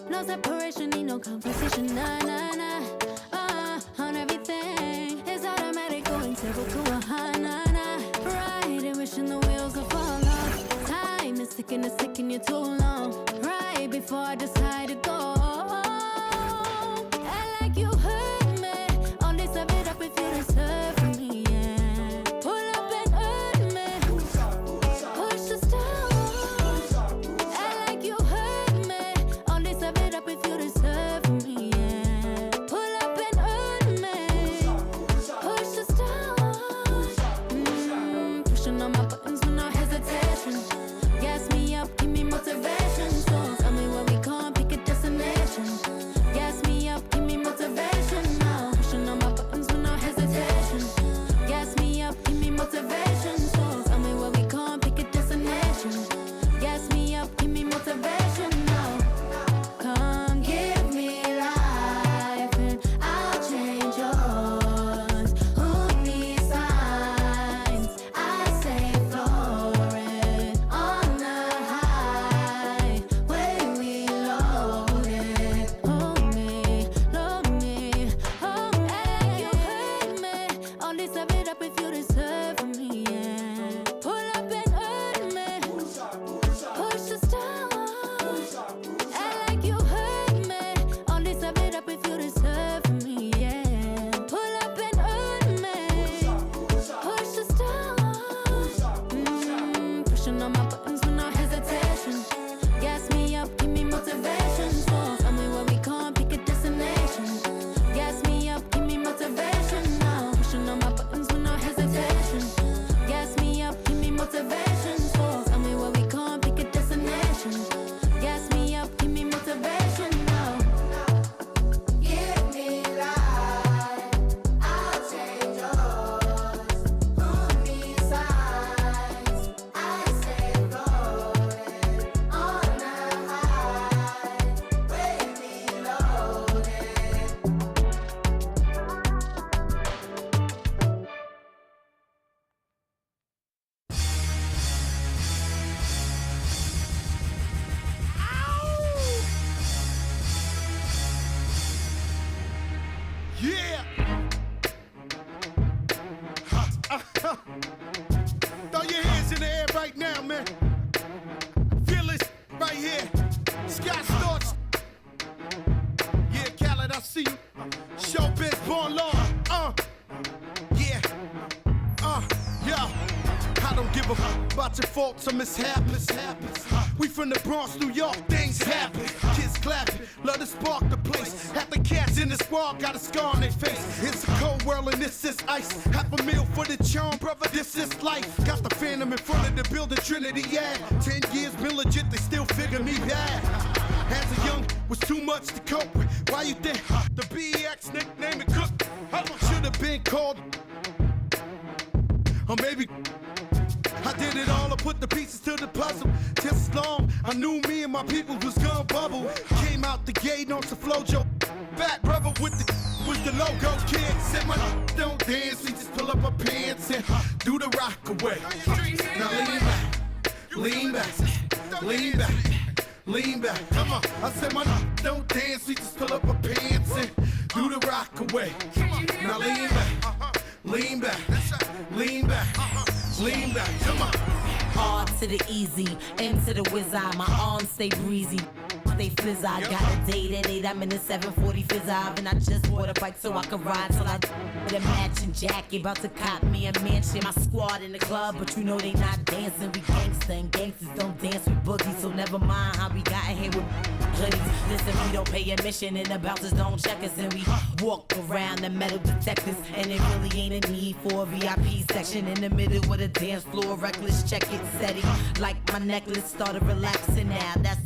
No separation, need no conversation. Nah, nah, nah. On everything. It's automatic, going 0 to 100. Nah, nah. Right, and wishing the wheels will fall off. Time is ticking you too long. Right before I decide to go. I like you hurt me. Only serve it up if you deserve me, yeah. Pull up and hurt me. Push the stop. I like you hurt me. Only serve it up if you deserve me, yeah. Pull up and hurt me. Push the stop. Pushing on my buttons with no hesitation. Gas me up, give me motivation. So tell me where we come, pick a destination. Gas me up, give me motivation now. Pushing on my buttons with no hesitation. Gas me up, give me motivation. So tell me where we come, pick a destination. Gas me up, give me motivation now. Come give me life and I'll change yours. Who needs signs? I say florid on the high. When we load it. Hold me, love me. Hold me. You hurt me. Only serve it up if you deserve me, yeah. Pull up and hurt me. Push the stop. I like you hurt me. Only serve it up if you deserve me, yeah. Pull up and hurt me. Push the stop. Pushing on my buttons with no hesitation. Gas me up, give me motivation. So tell me where we come, pick a destination. Gas me up, give me motivation now. Pushing on my buttons with no hesitation. Gas me up, give me motivation. So tell me where we come, pick a destination. Gas me up, give me motivation now. Give me life, I'll change yours. Who needs signs? I say floating on the high. When we load it. Yeah! Throw your hands in the air right now, man. Feel this right here. Sky Storch. Yeah, Khaled, I see you. Showbiz, born law. Yeah. Yeah. I don't give a fuck about your faults or mishaps. We from the Bronx, New York, things happen. Kids clapping, love to spark the place. Half the cats in the squad got a scar on their face. It's a cold world and this is ice. Half a meal for the charm, brother, this is life. Got the Phantom in front of the building, Trinity, yeah. 10 years been legit, they still figure me bad. As a young, was too much to cope with. Why you think the BX nickname it Cook? Should have been called, or maybe I did it all, I put the pieces to the puzzle. Just as long, I knew me and my people was gonna bubble. Came out the gate on some flojo. Fat brother with the logo kid. Said my don't dance, we just pull up our pants and do the rock away. Now lean back, lean back, lean back. Come on, I said my don't dance, we just pull up our pants and do the rock away. Now lean back, lean back, lean back. Lean back, come on. Hard to the easy, into the whiz-eye. My arms stay breezy, stay flizz-eye. Got a date at 8, I'm in the 740 fizz-eye. And I just bought a bike so I can ride till I with a matching jacket. About to cop me a mansion. My squad in the club, but you know they not dancing. We gangsta and gangsters don't dance with boogies. So never mind how we got in here with hoodies. Listen, we don't pay admission and the bouncers don't check us. And we walk around the metal detectors. And it really ain't a need for a VIP section in the middle with a dance floor. Reckless, check it, setting. Like my necklace started relaxing now. That's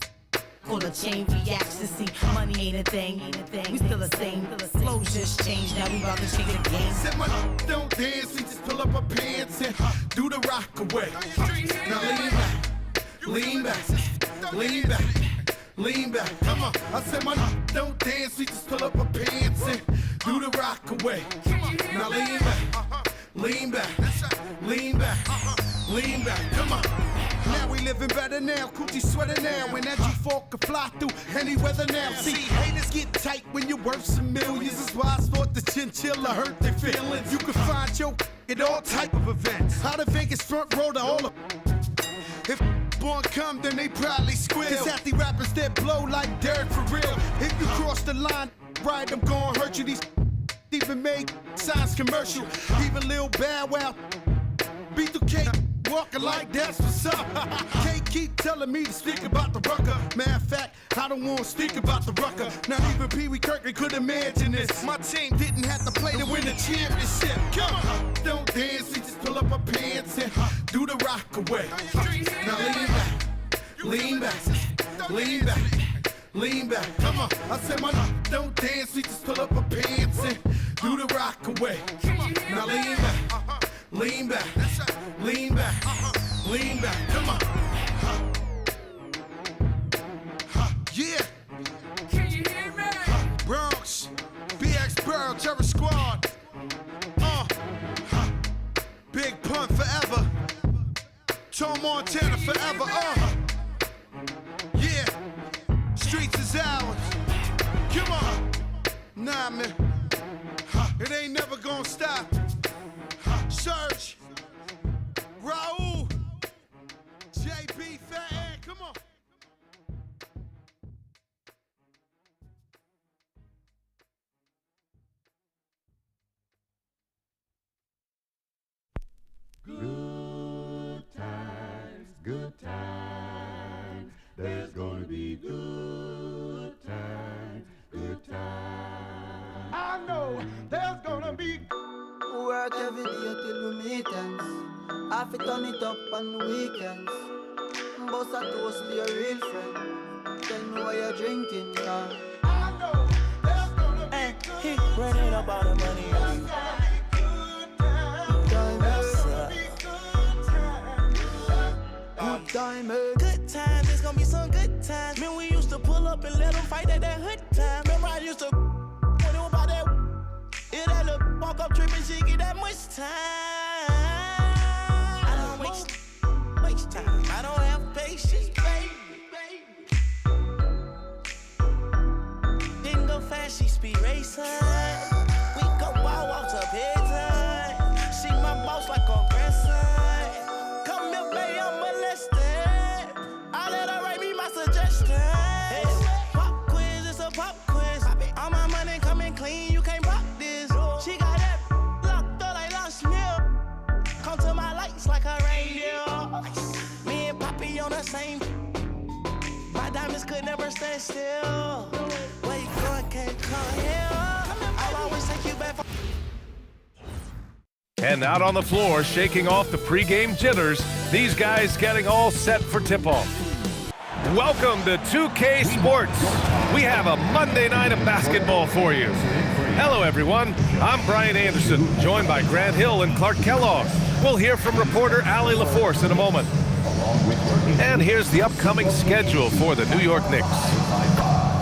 called a chain reaction. See, money ain't a thing. We still the same. Flow just changed. Now we about to change the game. Said my don't dance, we just pull up our pants and do the rock away. Now lean back, lean back, lean back. Come on, I said my don't dance, we just pull up our pants and do the rock away. Now lean back, lean back, lean back, lean back, come on. Now we living better now, coochie sweater now. When that G4 can fly through any weather now. See, haters get tight when you're worth some millions. That's why I thought the chinchilla hurt their feelings. You can find your at all type of events. Out of Vegas front row to all of. If born come, then they probably squeal. Cause half the rappers that blow like dirt for real. If you cross the line, right, I'm gonna hurt you. These even made signs commercial. Even Lil Bow Wow B2K walking like that's what's up. Can't keep telling me to speak about the rucker. Matter of fact, I don't want to speak about the rucker. Not even Pee Wee Kirkland could imagine this. My team didn't have to play to win the championship. Come on, don't dance, we just pull up our pants and do the rock away. Now lean back, lean back, lean back. Come on, I said my don't dance, we just pull up our pants and do the rock away. Now lean back, lean back, lean back, lean back. Come on. Yeah. Can you hear me? Bronx, BX Burl, Terror Squad. Big Pun forever. Tom Montana forever. Yeah. Streets is ours. Come on. Nah, man. It ain't never gonna stop. Surge. Raul. JB Fat Ed. Come on. Good times, there's gonna be good times, good times. I know there's gonna be work every day till we meet ends. I fi turn it up on the weekends. Bust a toast to your real friend. Tell me what you're drinking, car. I know there's gonna be good He running up all the money. Good times, it's gonna be some good times. Man, we used to pull up and let them fight at that hood time. Remember I used to when it was about that. It that little walk up tripping, she get that much time. I don't waste time. I don't have patience, baby. Didn't go fast, she speed racing. We go ball walk to bedtime. See my boss like a grandson. Come here, baby, I'm molested. I let her write me my suggestion. Pop quiz, it's a pop quiz. All my money coming clean, you can't pop this. She got that locked up like Lost Mill. Come to my lights like a reindeer. Me and Poppy on the same. My diamonds could never stand still. Where you going, can't come here. I'll always take you back for. And out on the floor, shaking off the pregame jitters, these guys getting all set for tip-off. Welcome to 2K Sports. We have a Monday night of basketball for you. Hello, everyone. I'm Brian Anderson, joined by Grant Hill and Clark Kellogg. We'll hear from reporter Allie LaForce in a moment. And here's the upcoming schedule for the New York Knicks.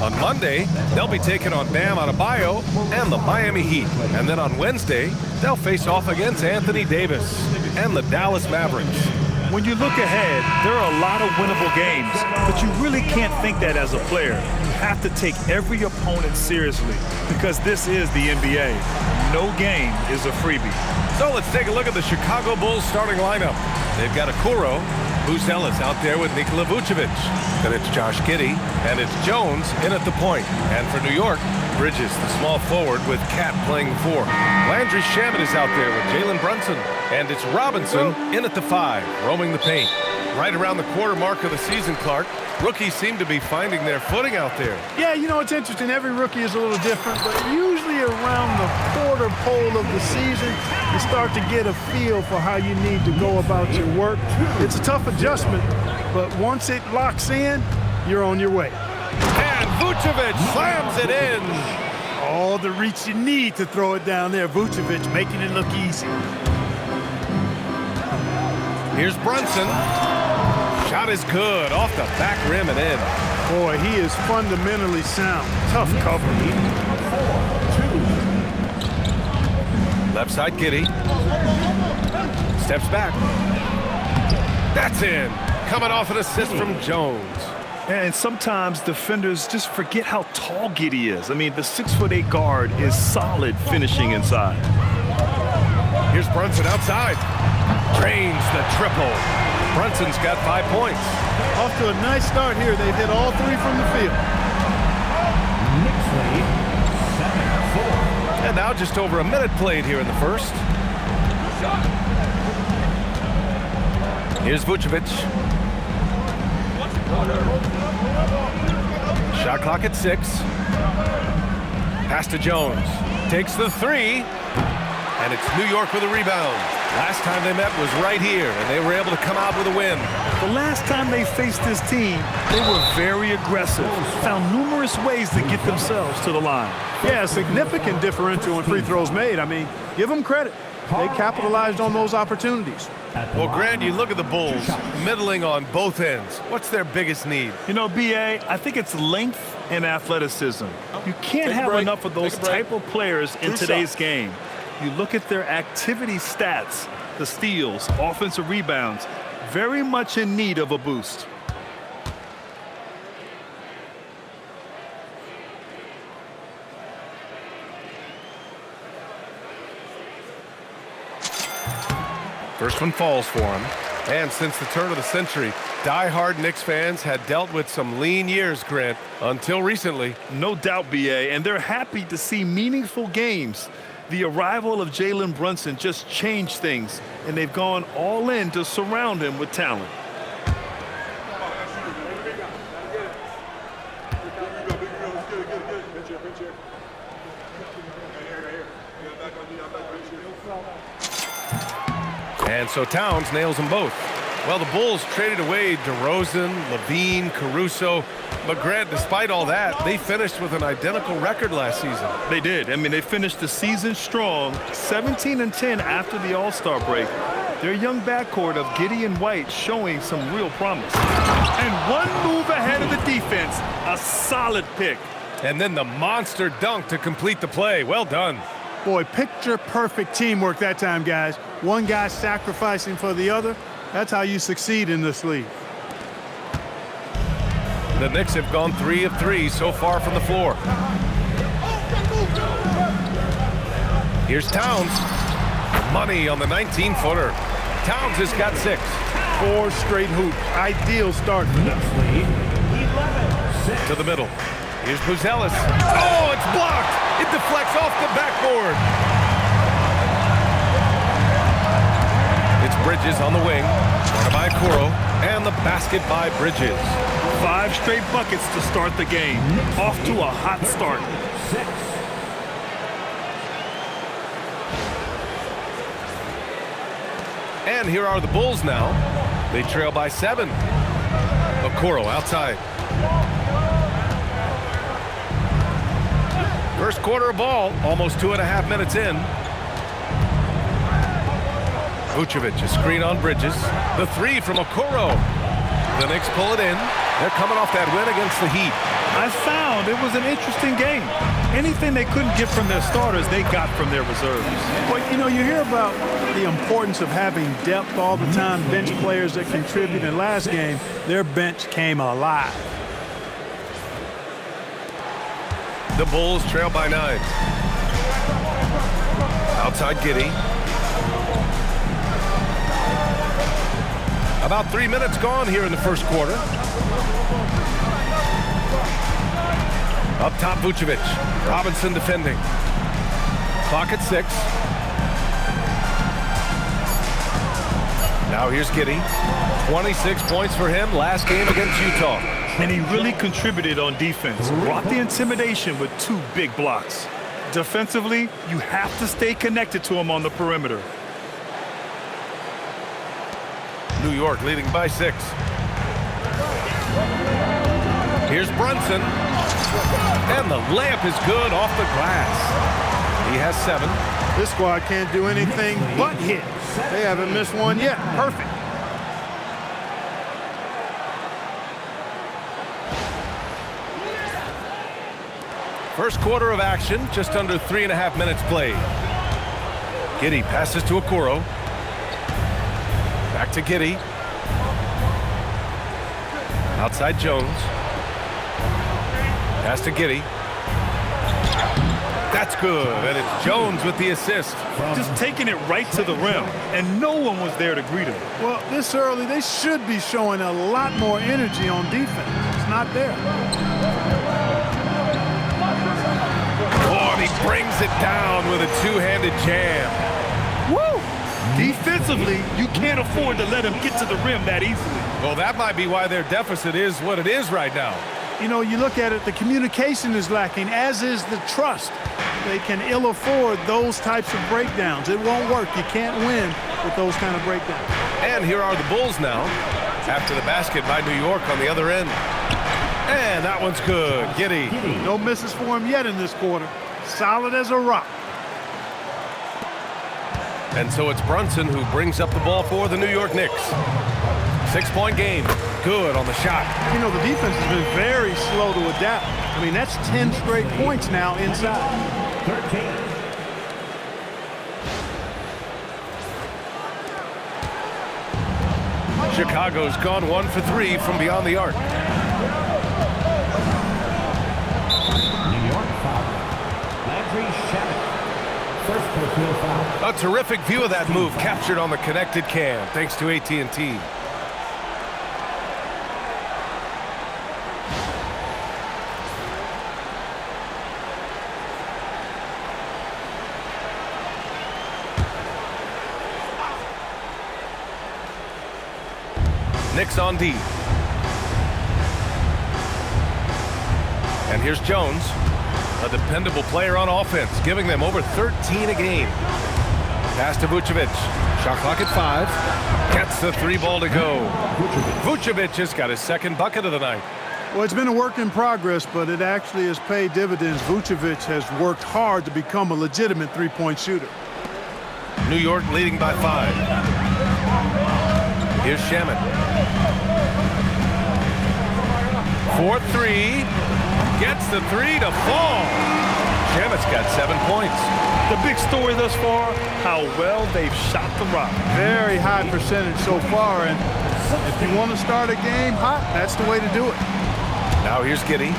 On Monday, they'll be taking on Bam Adebayo and the Miami Heat. And then on Wednesday, they'll face off against Anthony Davis and the Dallas Mavericks. When you look ahead, there are a lot of winnable games, but you really can't think that as a player. You have to take every opponent seriously because this is the NBA. No game is a freebie. So let's take a look at the Chicago Bulls starting lineup. They've got Okoro, who's Ellis out there with Nikola Vucevic. Then it's Josh Giddey, and it's Jones in at the point. And for New York, Bridges, the small forward, with Cat playing 4. Landry Shamet is out there with Jalen Brunson. And it's Robinson in at the 5, roaming the paint. Right around the quarter mark of the season, Clark, rookies seem to be finding their footing out there. Yeah, you know, it's interesting. Every rookie is a little different, but usually around the quarter pole of the season, you start to get a feel for how you need to go about your work. It's a tough adjustment, but once it locks in, you're on your way. And Vucevic slams it in. All the reach you need to throw it down there. Vucevic making it look easy. Here's Brunson. Shot is good, off the back rim and in. Boy, he is fundamentally sound. Tough cover. Left side, Giddey. Steps back. That's in. Coming off an assist from Jones. And sometimes defenders just forget how tall Giddey is. I mean, the 6'8" guard is solid finishing inside. Here's Brunson outside. Drains the triple. Brunson's got 5 points. Off to a nice start here. They've hit all 3 from the field. Knicks lead 7-4. And now just over a minute played here in the first. Here's Vucevic. Shot clock at 6. Pass to Jones. Takes the 3. And it's New York with a rebound. Last time they met was right here, and they were able to come out with a win. The last time they faced this team, they were very aggressive, found numerous ways to get themselves to the line. Yeah, a significant differential in free throws made. I mean, give them credit. They capitalized on those opportunities. Well, Grant, you look at the Bulls, middling on both ends. What's their biggest need? You know, B.A., I think it's length and athleticism. You can't have enough of those type of players in today's game. You look at their activity stats, the steals, offensive rebounds, very much in need of a boost. First one falls for him. And since the turn of the century, die-hard Knicks fans had dealt with some lean years, Grant, until recently. No doubt, B.A., and they're happy to see meaningful games. The arrival of Jalen Brunson just changed things, and they've gone all in to surround him with talent. And so Towns nails them both. Well, the Bulls traded away DeRozan, Levine, Caruso. But Grant, despite all that, they finished with an identical record last season. They did. I mean, they finished the season strong, 17-10 after the All-Star break. Their young backcourt of Giddey and White showing some real promise. And one move ahead of the defense, a solid pick. And then the monster dunk to complete the play. Well done. Boy, picture-perfect teamwork that time, guys. One guy sacrificing for the other. That's how you succeed in this league. The Knicks have gone 3 of 3 so far from the floor. Here's Towns. Money on the 19-footer. Towns has got 6. 4 straight hoops. Ideal start. To the middle. Here's Buzelis. Oh, it's blocked. It deflects off the backboard. It's Bridges on the wing. Guarded by Okoro. And the basket by Bridges. 5 straight buckets to start the game. Off to a hot start. And here are the Bulls now. They trail by 7. Okoro outside. First quarter of ball, almost 2.5 minutes in. Vucevic, a screen on Bridges. The 3 from Okoro. The Knicks pull it in. They're coming off that win against the Heat. I found it was an interesting game. Anything they couldn't get from their starters, they got from their reserves. Well, you know, you hear about the importance of having depth all the time, bench players that contribute. In last game, their bench came alive. The Bulls trail by 9. Outside Giddey. About 3 minutes gone here in the first quarter. Up top, Vucevic. Robinson defending. Clock at 6. Now here's Giddey. 26 points for him last game against Utah. And he really contributed on defense. Brought the intimidation with 2 big blocks. Defensively, you have to stay connected to him on the perimeter. New York leading by 6. Here's Brunson. And the layup is good off the glass. He has 7. This squad can't do anything but hit. They haven't missed one yet. Perfect. First quarter of action, just under 3.5 minutes played. Giddey passes to Okoro. Back to Giddey. Outside Jones. Pass to Giddey. That's good, and it's Jones with the assist. Just taking it right to the rim, and no one was there to greet him. Well, this early, they should be showing a lot more energy on defense. It's not there. Oh, and he brings it down with a two-handed jam. Woo! Defensively, you can't afford to let him get to the rim that easily. Well, that might be why their deficit is what it is right now. You know, you look at it, the communication is lacking, as is the trust. They can ill afford those types of breakdowns. It won't work. You can't win with those kind of breakdowns. And here are the Bulls now, after the basket by New York on the other end. And that one's good. Giddey. No misses for him yet in this quarter. Solid as a rock. And so it's Brunson who brings up the ball for the New York Knicks. 6-point game. Good on the shot. You know, the defense has been very slow to adapt. I mean, that's 10 straight points now inside. 13. Chicago's gone 1 for 3 from beyond the arc. New York foul. Landry Shamet. First personal foul. A terrific view of that move captured on the connected cam, thanks to AT&T. Knicks on D. And here's Jones, a dependable player on offense, giving them over 13 a game. Pass to Vucevic. Shot clock at 5. Gets the 3 ball to go. Vucevic has got his second bucket of the night. Well, it's been a work in progress, but it actually has paid dividends. Vucevic has worked hard to become a legitimate three-point shooter. New York leading by 5. Here's Shamet. 4-3. Gets the 3 to fall. Shamet's got 7 points. The big story thus far, how well they've shot the rock. Very high percentage so far, and if you want to start a game hot, that's the way to do it. Now here's Giddey.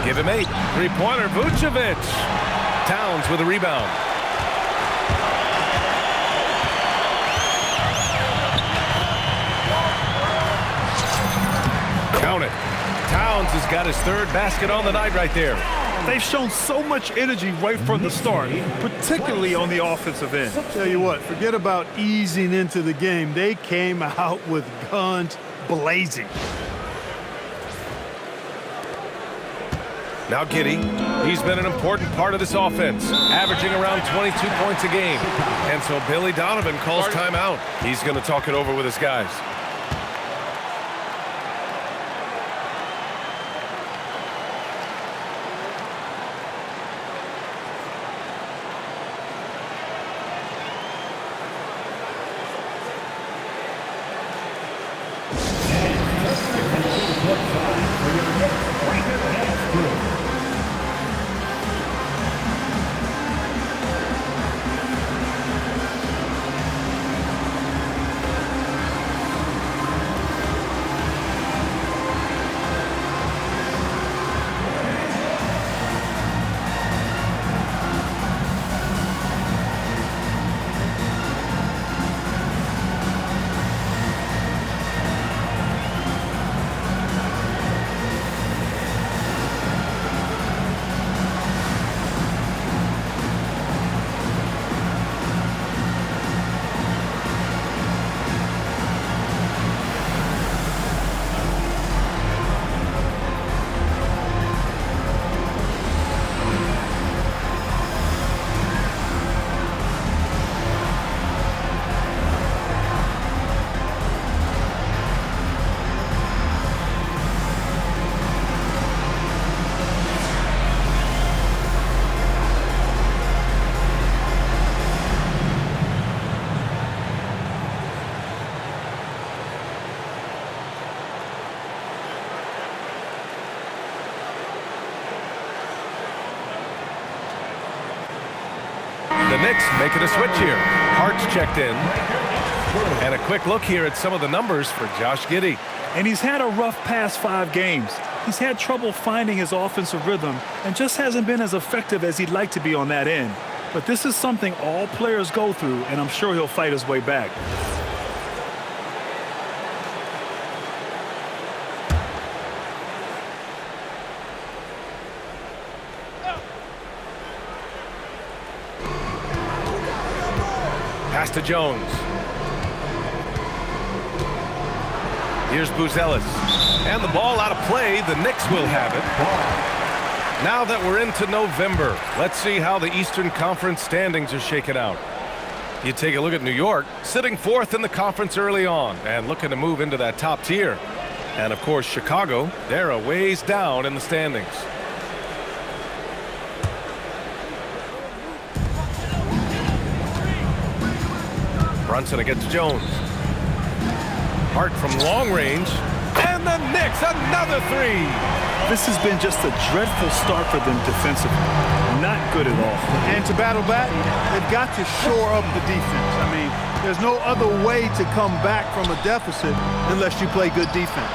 Give him 8. Three-pointer, Vucevic. Towns with a rebound. Count it. Towns has got his 3rd basket on the night right there. They've shown so much energy right from the start, particularly on the offensive end. Tell you what, forget about easing into the game. They came out with guns blazing. Now Giddey. He's been an important part of this offense, averaging around 22 points a game. And so Billy Donovan calls timeout. He's going to talk it over with his guys. The Knicks making a switch here. Hart's checked in. And a quick look here at some of the numbers for Josh Giddey. And he's had a rough past 5 games. He's had trouble finding his offensive rhythm and just hasn't been as effective as he'd like to be on that end. But this is something all players go through, and I'm sure he'll fight his way back. Pass to Jones. Here's Buzelis. And the ball out of play. The Knicks will have it. Now that we're into November, let's see how the Eastern Conference standings are shaken out. You take a look at New York, sitting 4th in the conference early on and looking to move into that top tier. And, of course, Chicago, they're a ways down in the standings. Brunson against Jones. Hart from long range. And the Knicks, another 3. This has been just a dreadful start for them defensively. Not good at all. And to battle back, they've got to shore up the defense. I mean, there's no other way to come back from a deficit unless you play good defense.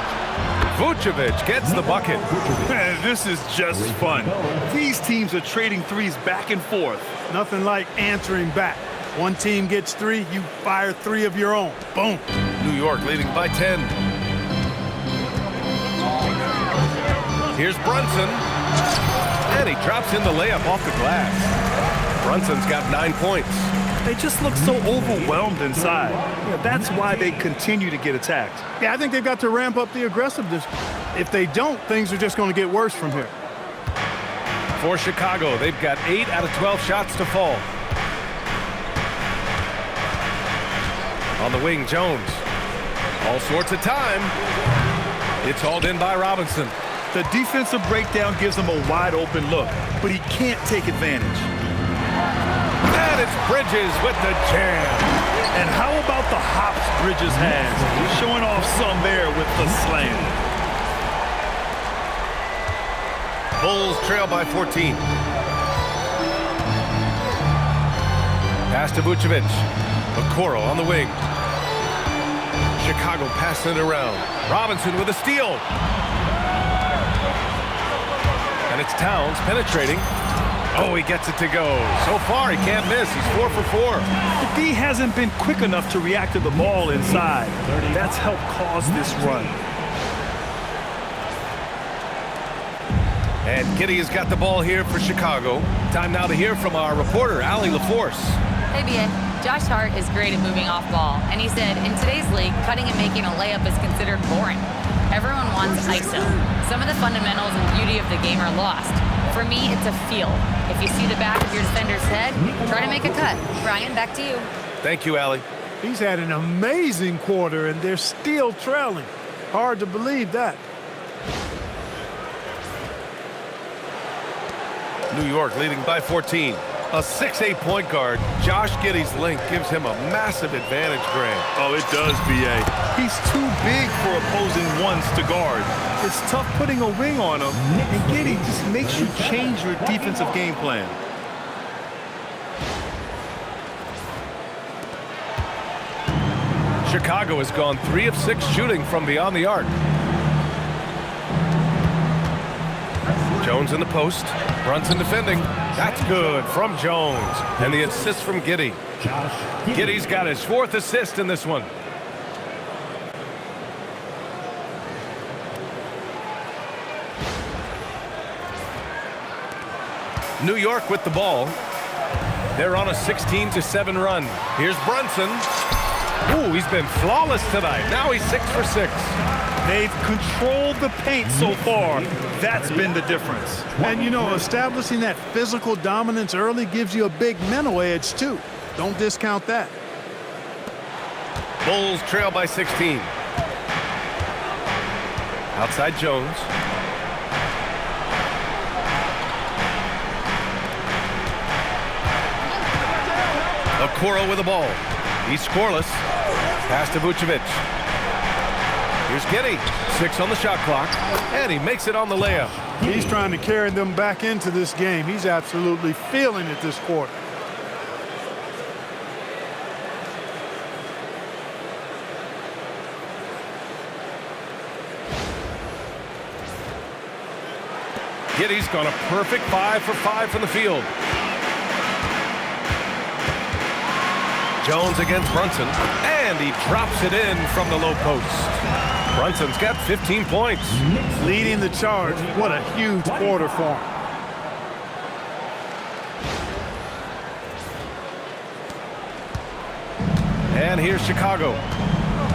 Vucevic gets the bucket. Man, this is just fun. These teams are trading threes back and forth. Nothing like answering back. One team gets 3, you fire 3 of your own. Boom. New York leading by 10. Here's Brunson. And he drops in the layup off the glass. Brunson's got 9 points. They just look so overwhelmed inside. Yeah, that's why they continue to get attacked. Yeah, I think they've got to ramp up the aggressiveness. If they don't, things are just going to get worse from here. For Chicago, they've got 8 out of 12 shots to fall. On the wing, Jones. All sorts of time. It's hauled in by Robinson. The defensive breakdown gives him a wide open look, but he can't take advantage. And it's Bridges with the jam. And how about the hops Bridges has? He's showing off some there with the slam. Bulls trail by 14. Pass to Vucevic. Okoro on the wing. Chicago passing it around. Robinson with a steal. And it's Towns penetrating. Oh, he gets it to go. So far, he can't miss. He's 4 for 4. The D hasn't been quick enough to react to the ball inside. That's helped cause this run. And Giddey has got the ball here for Chicago. Time now to hear from our reporter, Allie LaForce. Hey, B.A. Josh Hart is great at moving off ball, and he said, in today's league, cutting and making a layup is considered boring. Everyone wants ISO. Some of the fundamentals and beauty of the game are lost. For me, it's a feel. If you see the back of your defender's head, try to make a cut. Brian, back to you. Thank you, Allie. He's had an amazing quarter, and they're still trailing. Hard to believe that. New York leading by 14. A 6'8" point guard, Josh Giddey's length gives him a massive advantage, Graham. Oh, it does, B.A. He's too big for opposing ones to guard. It's tough putting a wing on him, and Giddey just makes you change your defensive game plan. Chicago has gone 3 of 6 shooting from beyond the arc. Jones in the post. Brunson defending. That's good from Jones. And the assist from Giddey. Giddey's got his 4th assist in this one. New York with the ball. They're on a 16-7 run. Here's Brunson. Ooh, he's been flawless tonight. Now he's 6 for 6. They've controlled the paint so far. That's been the difference. And, you know, establishing that physical dominance early gives you a big mental edge, too. Don't discount that. Bulls trail by 16. Outside Jones. Okoro with the ball. He's scoreless. Pass to Vucevic. Here's Giddey. 6 on the shot clock. And he makes it on the layup. He's trying to carry them back into this game. He's absolutely feeling it this quarter. Giddey's gone a perfect 5 for 5 from the field. Jones against Brunson, and he drops it in from the low post. Brunson's got 15 points. Leading the charge. What a huge quarter for him. And here's Chicago.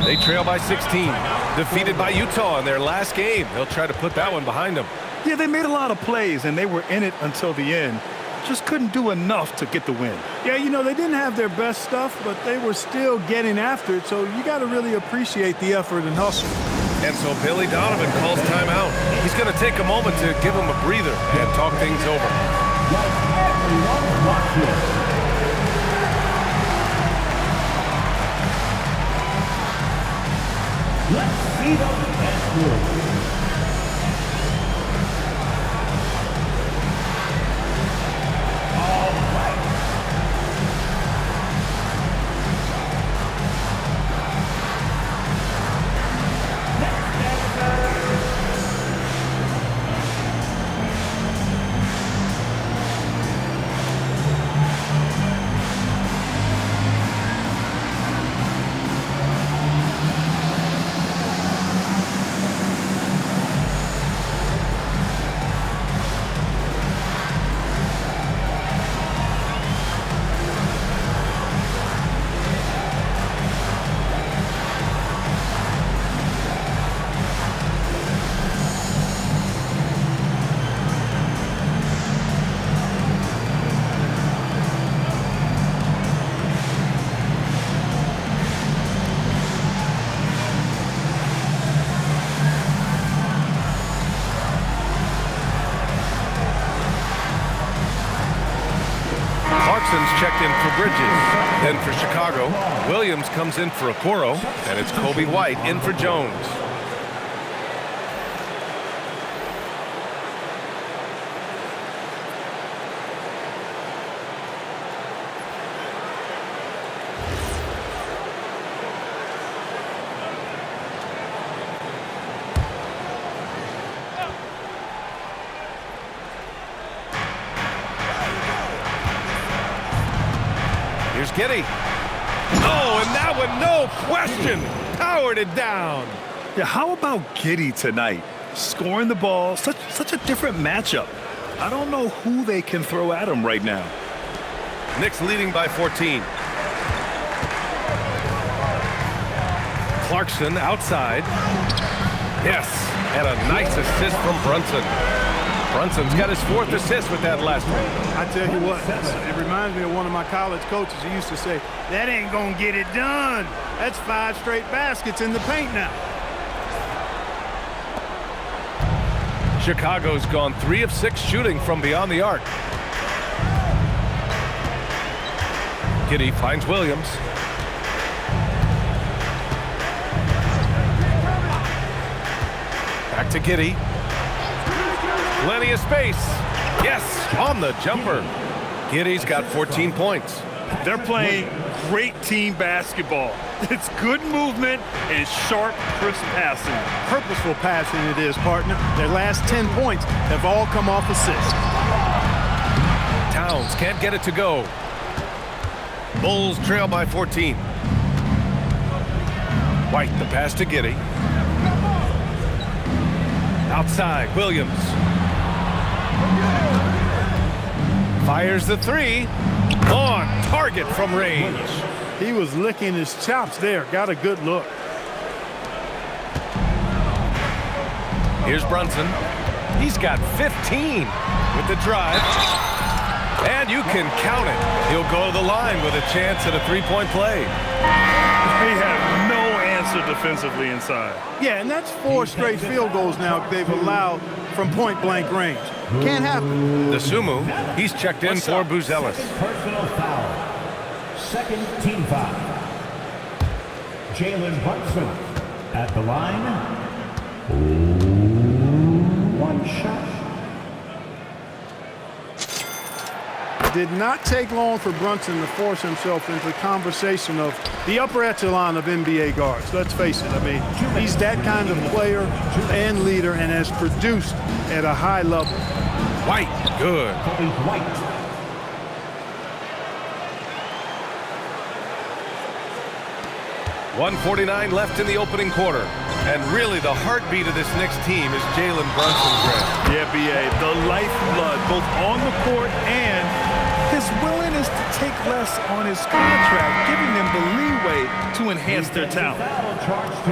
They trail by 16. Defeated by Utah in their last game. They'll try to put that one behind them. Yeah, they made a lot of plays, and they were in it until the end. Just couldn't do enough to get the win. Yeah, you know, they didn't have their best stuff, but they were still getting after it, so you got to really appreciate the effort and hustle. And so Billy Donovan calls timeout. He's going to take a moment to give him a breather and talk things over. Let's see the best move. Checked in for Bridges. Then for Chicago, Williams comes in for Okoro, and it's Kobe White in for Jones. Here's Giddey. Oh, and that one, no question, powered it down. Yeah, how about Giddey tonight? Scoring the ball, such a different matchup. I don't know who they can throw at him right now. Knicks leading by 14. Clarkson outside. Yes, and a nice assist from Brunson. Brunson's got his 4th assist with that last one. I tell you what, it reminds me of one of my college coaches who used to say, that ain't gonna get it done. That's 5 straight baskets in the paint now. Chicago's gone 3 of 6 shooting from beyond the arc. Giddey finds Williams. Back to Giddey. Plenty of space. Yes, on the jumper. Giddey's got 14 points. They're playing great team basketball. It's good movement and sharp, crisp passing. Purposeful passing it is, partner. Their last 10 points have all come off assists. Towns can't get it to go. Bulls trail by 14. White, the pass to Giddey. Outside, Williams. Fires the 3. On target from range. He was licking his chops there. Got a good look. Here's Brunson. He's got 15 with the drive. And you can count it. He'll go to the line with a chance at a 3-point play. They have no answer defensively inside. Yeah, and that's 4 straight field goals now they've allowed from point-blank range. Can't happen. The Sumu, he's checked in for Buzelis. Personal foul. Second team foul. Jalen Brunson at the line. 1 shot. Did not take long for Brunson to force himself into the conversation of the upper echelon of NBA guards. Let's face it, I mean, he's that kind of player and leader and has produced at a high level. White, good. White. 1:49 left in the opening quarter. And really the heartbeat of this Knicks team is Jalen Brunson, Greg. Yeah, B.A., the lifeblood, both on the court and his willingness to take less on his contract, giving them the leeway to enhance their talent.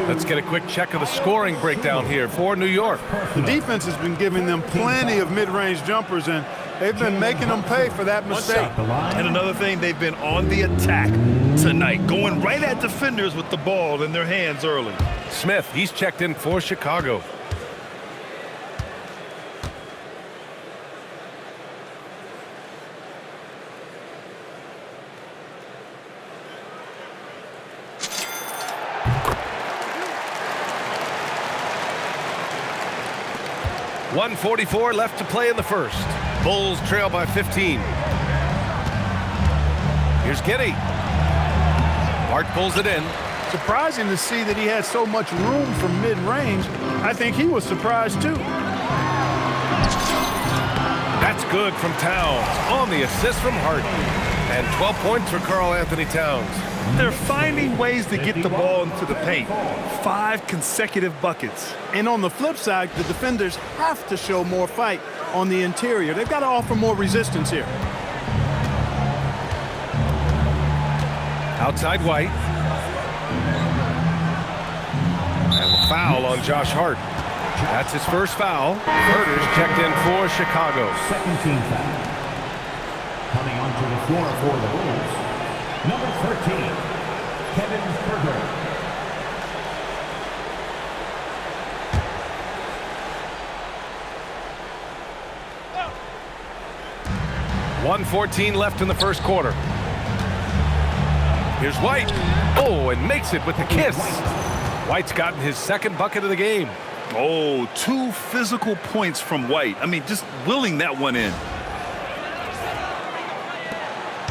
Let's get a quick check of the scoring breakdown here for New York. The defense has been giving them plenty of mid-range jumpers, and they've been making them pay for that mistake. And another thing, they've been on the attack tonight, going right at defenders with the ball in their hands early. Smith, he's checked in for Chicago. .144 left to play in the first. Bulls trail by 15. Here's Giddey. Hart pulls it in. Surprising to see that he had so much room from mid-range. I think he was surprised too. That's good from Towns on the assist from Hart. And 12 points for Karl Anthony Towns. They're finding ways to get the ball into the paint. 5 consecutive buckets. And on the flip side, the defenders have to show more fight on the interior. They've got to offer more resistance here. Outside White. And the foul on Josh Hart. That's his first foul. Herter's checked in for Chicago. Second team foul. Coming onto the floor for the Bulls, number 13, Kevin Herter. .114 left in the first quarter. Here's White. Oh, and makes it with the kiss. White's gotten his second bucket of the game. Oh, 2 physical points from White. I mean, just willing that one in.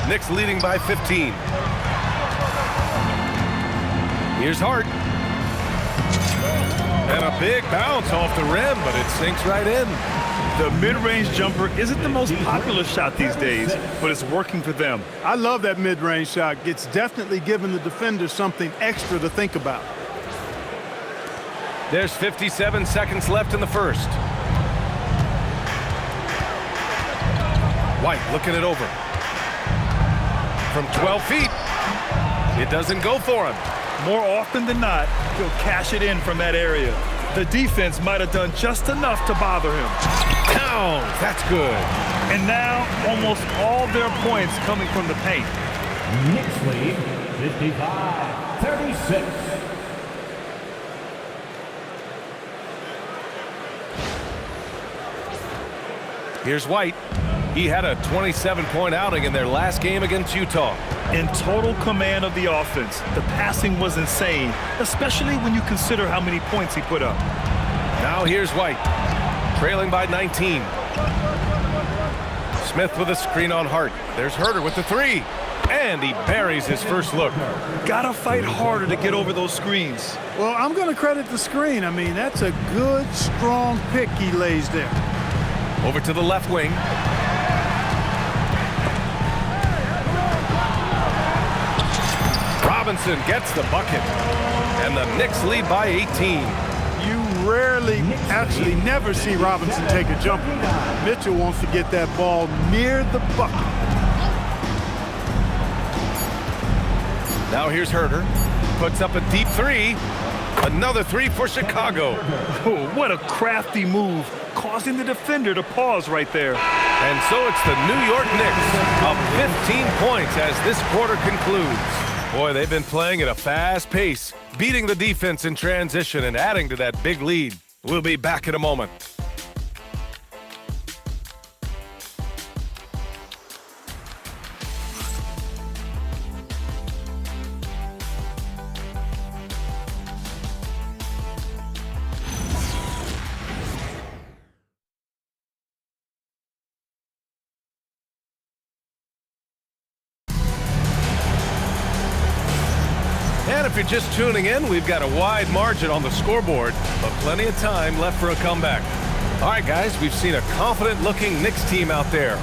Knicks leading by 15. Here's Hart. And a big bounce off the rim, but it sinks right in. The mid-range jumper isn't the most popular shot these days, but it's working for them. I love that mid-range shot. It's definitely giving the defenders something extra to think about. There's 57 seconds left in the first. White looking it over. From 12 feet. It doesn't go for him. More often than not, he'll cash it in from that area. The defense might have done just enough to bother him. Down. That's good. And now, almost all their points coming from the paint. Knicks lead, 55-36. Here's White. He had a 27-point outing in their last game against Utah. In total command of the offense, the passing was insane, especially when you consider how many points he put up. Now here's White, trailing by 19. Smith with a screen on Hart. There's Herter with the 3. And he buries his first look. Gotta fight harder to get over those screens. Well, I'm going to credit the screen. I mean, that's a good, strong pick he lays there. Over to the left wing. Robinson gets the bucket. And the Knicks lead by 18. You rarely, actually never see Robinson take a jumper. Mitchell wants to get that ball near the bucket. Now here's Herter. Puts up a deep 3. Another 3 for Chicago. Oh, what a crafty move, causing the defender to pause right there. And so it's the New York Knicks up 15 points as this quarter concludes. Boy, they've been playing at a fast pace, beating the defense in transition and adding to that big lead. We'll be back in a moment. And if you're just tuning in, we've got a wide margin on the scoreboard, but plenty of time left for a comeback. All right, guys, we've seen a confident-looking Knicks team out there.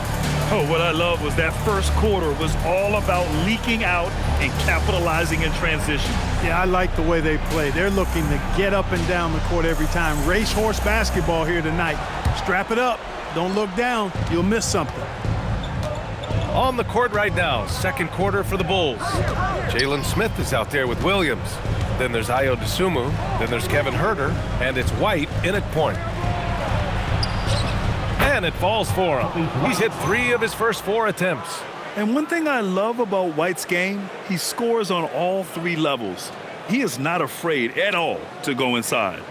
Oh, what I love was that first quarter was all about leaking out and capitalizing in transition. Yeah, I like the way they play. They're looking to get up and down the court every time. Racehorse basketball here tonight. Strap it up. Don't look down. You'll miss something. On the court right now, second quarter for the Bulls. Jalen Smith is out there with Williams. Then there's Ayo Dosunmu. Then there's Kevin Huerter. And it's White in at point. And it falls for him. He's hit 3 of his first 4 attempts. And one thing I love about White's game, he scores on all 3 levels. He is not afraid at all to go inside.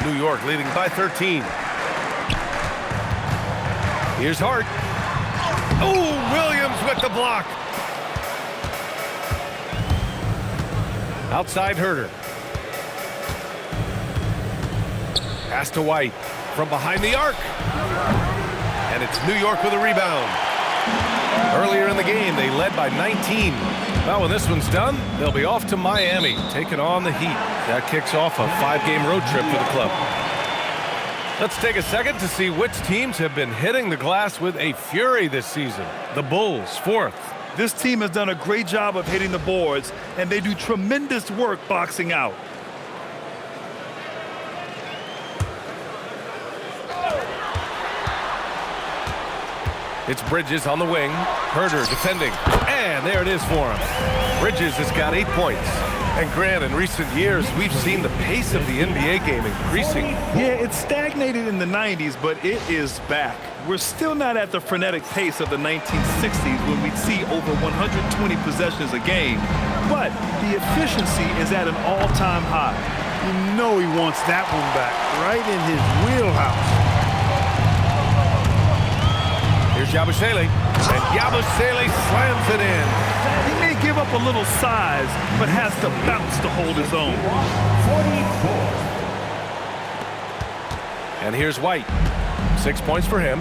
New York leading by 13. Here's Hart. Oh, Williams with the block. Outside Huerter. Pass to White from behind the arc. And it's New York with a rebound. Earlier in the game, they led by 19. Well, when this one's done, they'll be off to Miami, taking on the Heat. That kicks off a 5-game road trip for the club. Let's take a second to see which teams have been hitting the glass with a fury this season. The Bulls, 4th. This team has done a great job of hitting the boards, and they do tremendous work boxing out. It's Bridges on the wing. Huerter defending. And there it is for him. Bridges has got 8 points. And Grant, in recent years, we've seen the pace of the NBA game increasing. Yeah, it stagnated in the 90s, but it is back. We're still not at the frenetic pace of the 1960s when we'd see over 120 possessions a game. But the efficiency is at an all-time high. You know he wants that one back, right in his wheelhouse. Here's Yabusele, and Yabusele slams it in. He may give up a little size, but has to bounce to hold his own. 44. And here's White. 6 points for him.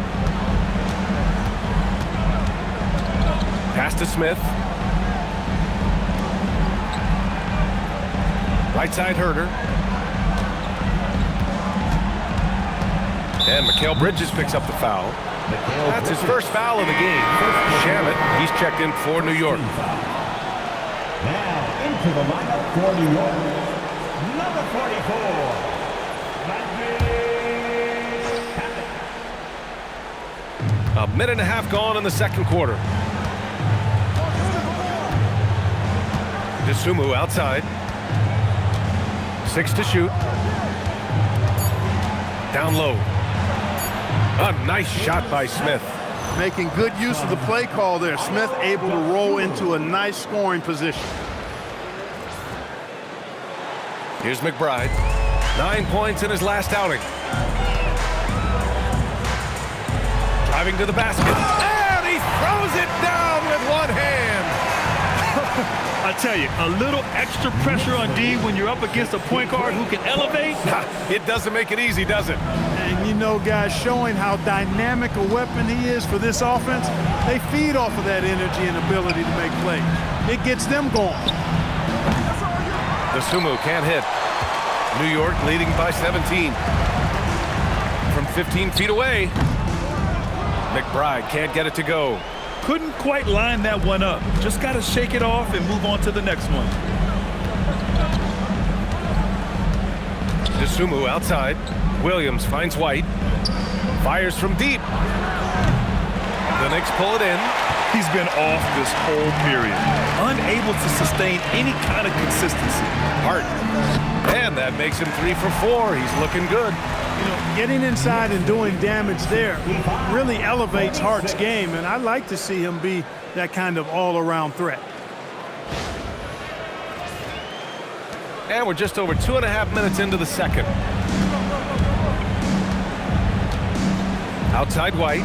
Pass to Smith. Right side Huerter. And Mikal Bridges picks up the foul. That's his first foul of the game. Shamit, he's checked in for New York. Now into the lineup for New York, number 44. A minute and a half gone in the second quarter. Dosunmu outside. 6 to shoot. Down low. A nice shot by Smith. Making good use of the play call there. Smith able to roll into a nice scoring position. Here's McBride. 9 points in his last outing. Driving to the basket. And he throws it down with one hand. I tell you, a little extra pressure on D when you're up against a point guard who can elevate. It doesn't make it easy, does it? And you know, guys, showing how dynamic a weapon he is for this offense, they feed off of that energy and ability to make plays. It gets them going. Dosunmu can't hit. New York leading by 17. From 15 feet away. McBride can't get it to go. Couldn't quite line that one up. Just got to shake it off and move on to the next one. Dosunmu outside. Williams finds White. Fires from deep. The Knicks pull it in. He's been off this whole period. Unable to sustain any kind of consistency. Hart. And that makes him 3 for 4. He's looking good. You know, getting inside and doing damage there really elevates Hart's game, and I like to see him be that kind of all-around threat. And we're just over 2.5 minutes into the second. Outside White.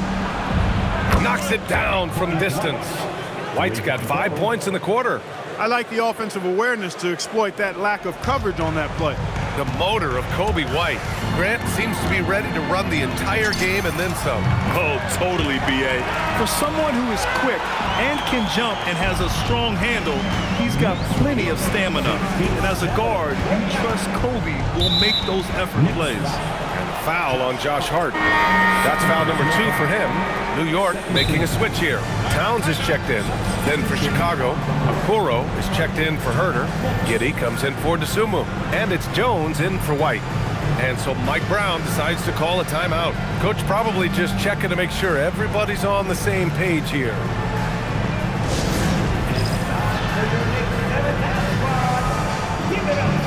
Knocks it down from distance. White's got 5 points in the quarter. I like the offensive awareness to exploit that lack of coverage on that play. The motor of Kobe White. Grant seems to be ready to run the entire game and then some. Oh, totally, B.A. For someone who is quick and can jump and has a strong handle, he's got plenty of stamina. And as a guard, you trust Kobe will make those effort plays. And foul on Josh Hart. That's foul number 2 for him. New York making a switch here. Towns is checked in. Then for Chicago, Okoro is checked in for Herter. Giddey comes in for DeSumo. And it's Jones in for White. And so Mike Brown decides to call a timeout. Coach probably just checking to make sure everybody's on the same page here. Give it up for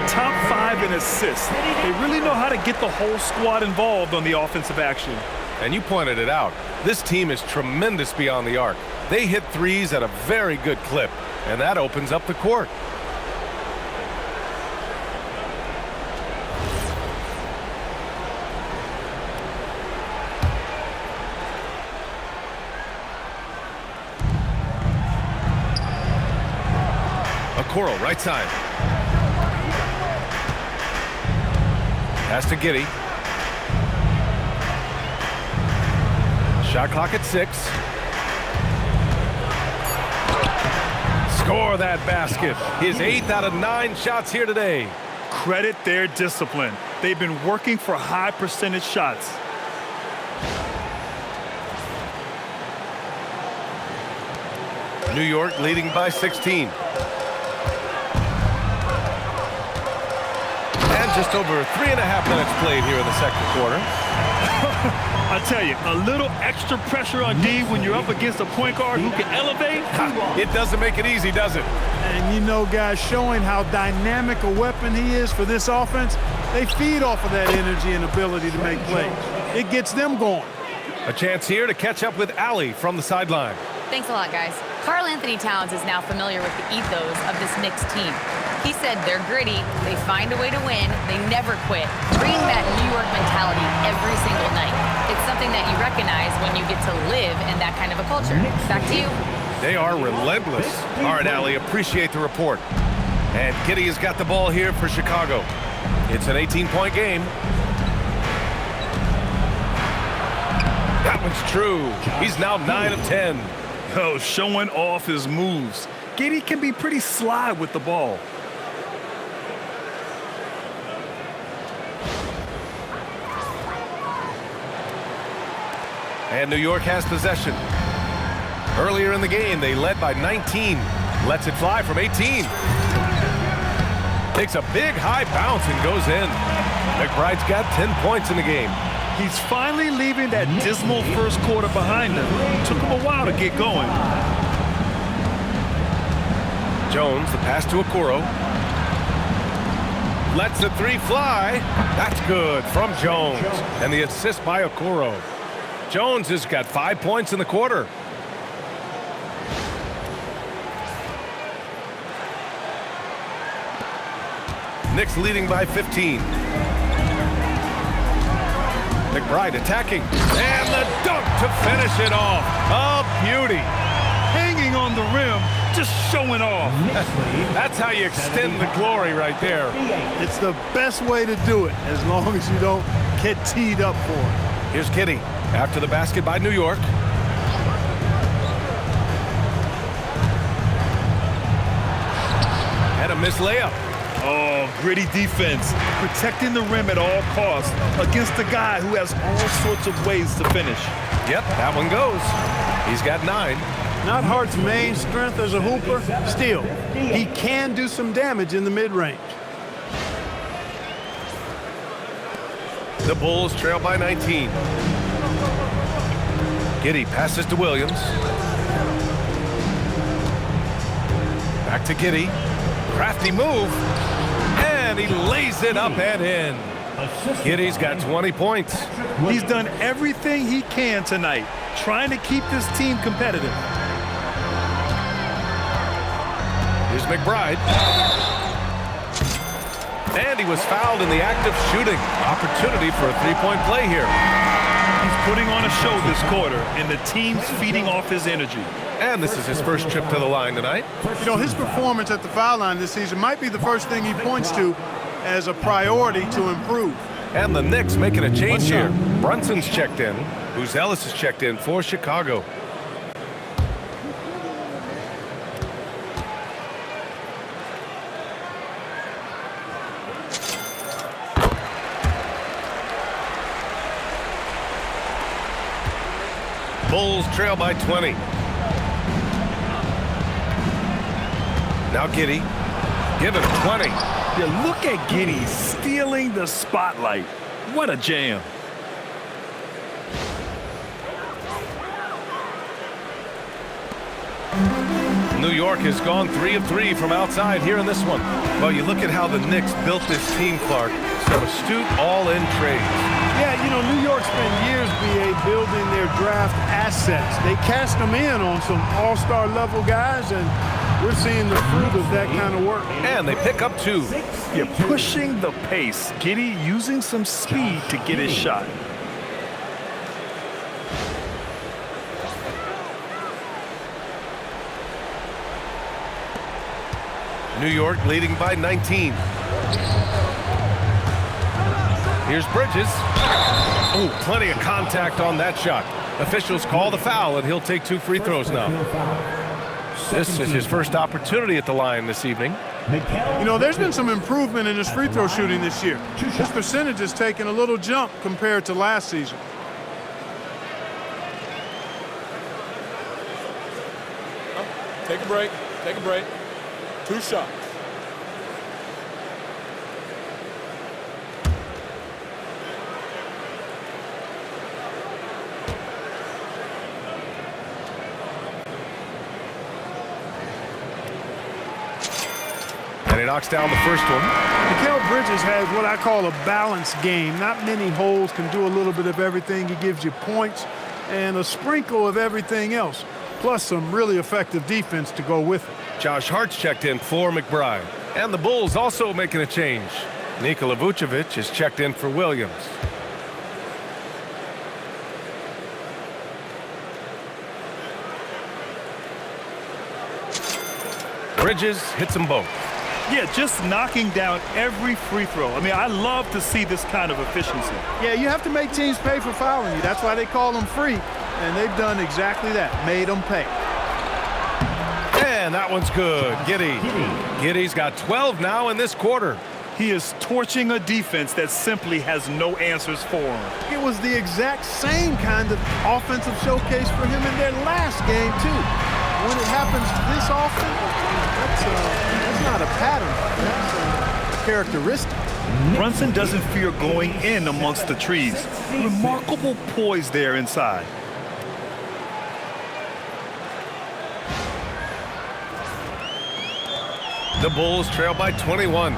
top 5 in assists. They really know how to get the whole squad involved on the offensive action. And you pointed it out. This team is tremendous beyond the arc. They hit threes at a very good clip, and that opens up the court. Okoro, right side. Pass to Giddey. Shot clock at 6. Score that basket. His 8th out of 9 shots here today. Credit their discipline. They've been working for high percentage shots. New York leading by 16. And just over 3.5 minutes played here in the second quarter. I tell you, a little extra pressure on D when you're up against a point guard who can elevate. It doesn't make it easy, does it? And you know, guys, showing how dynamic a weapon he is for this offense, they feed off of that energy and ability to make plays. It gets them going. A chance here to catch up with Allie from the sideline. Thanks a lot, guys. Karl Anthony Towns is now familiar with the ethos of this Knicks team. He said they're gritty, they find a way to win, they never quit, bringing that New York mentality every single night. It's something that you recognize when you get to live in that kind of a culture. Back to you. They are relentless. All right, Allie, appreciate the report. And Giddey has got the ball here for Chicago. It's an 18-point game. That one's true. He's now 9 of 10. Oh, showing off his moves. Giddey can be pretty sly with the ball. And New York has possession. Earlier in the game, they led by 19. Lets it fly from 18. Takes a big high bounce and goes in. McBride's got 10 points in the game. He's finally leaving that dismal first quarter behind him. Took him a while to get going. Jones, the pass to Okoro. Lets the three fly. That's good from Jones. And the assist by Okoro. Jones has got 5 points in the quarter. Knicks leading by 15. McBride attacking. And the dunk to finish it off. A beauty. Hanging on the rim just showing off. That's how you extend the glory right there. It's the best way to do it, as long as you don't get teed up for it. Here's Giddy after the basket by New York. And a missed layup. Oh, gritty defense. Protecting the rim at all costs against a guy who has all sorts of ways to finish. Yep, that one goes. He's got 9. Not Hart's main strength as a hooper. Still, he can do some damage in the mid-range. The Bulls trail by 19. Giddy passes to Williams. Back to Giddy. Crafty move. And he lays it up and in. Giddy's got 20 points. He's done everything he can tonight, trying to keep this team competitive. Here's McBride. And he was fouled in the act of shooting. Opportunity for a three-point play here. He's putting on a show this quarter, and the team's feeding off his energy. And this is his first trip to the line tonight. You know, his performance at the foul line this season might be the first thing he points to as a priority to improve. And the Knicks making a change here. Brunson's checked in. Buzelis is checked in for Chicago. Bulls trail by 20. Now Giddy, give him 20. Yeah, look at Giddy stealing the spotlight. What a jam. New York has gone 3 of 3 from outside here in this one. Well, you look at how the Knicks built this team, Clark. Some astute all-in trades. Yeah, you know, New York spent years, B.A., building their draft assets. They cast them in on some all-star level guys, and we're seeing the fruit of that kind of work. And they pick up 2. You're pushing the pace. Giddy using some speed to get his shot. New York leading by 19. Here's Bridges. Oh, plenty of contact on that shot. Officials call the foul, and he'll take 2 free throws now. This is his first opportunity at the line this evening. You know, there's been some improvement in his free throw shooting this year. His percentage has taken a little jump compared to last season. Take a break. Take a break. 2 shots. And he knocks down the first one. Mikal Bridges has what I call a balanced game. Not many holes, can do a little bit of everything. He gives you points and a sprinkle of everything else, plus some really effective defense to go with it. Josh Hart's checked in for McBride. And the Bulls also making a change. Nikola Vucevic is checked in for Williams. Bridges hits them both. Yeah, just knocking down every free throw. I mean, I love to see this kind of efficiency. Yeah, you have to make teams pay for fouling you. That's why they call them free. And they've done exactly that, made them pay. And that one's good. Giddy. Giddy's got 12 now in this quarter. He is torching a defense that simply has no answers for him. It was the exact same kind of offensive showcase for him in their last game, too. When it happens this often, that's not a pattern. That's a characteristic. Brunson doesn't fear going in amongst the trees. Remarkable poise there inside. The Bulls trail by 21.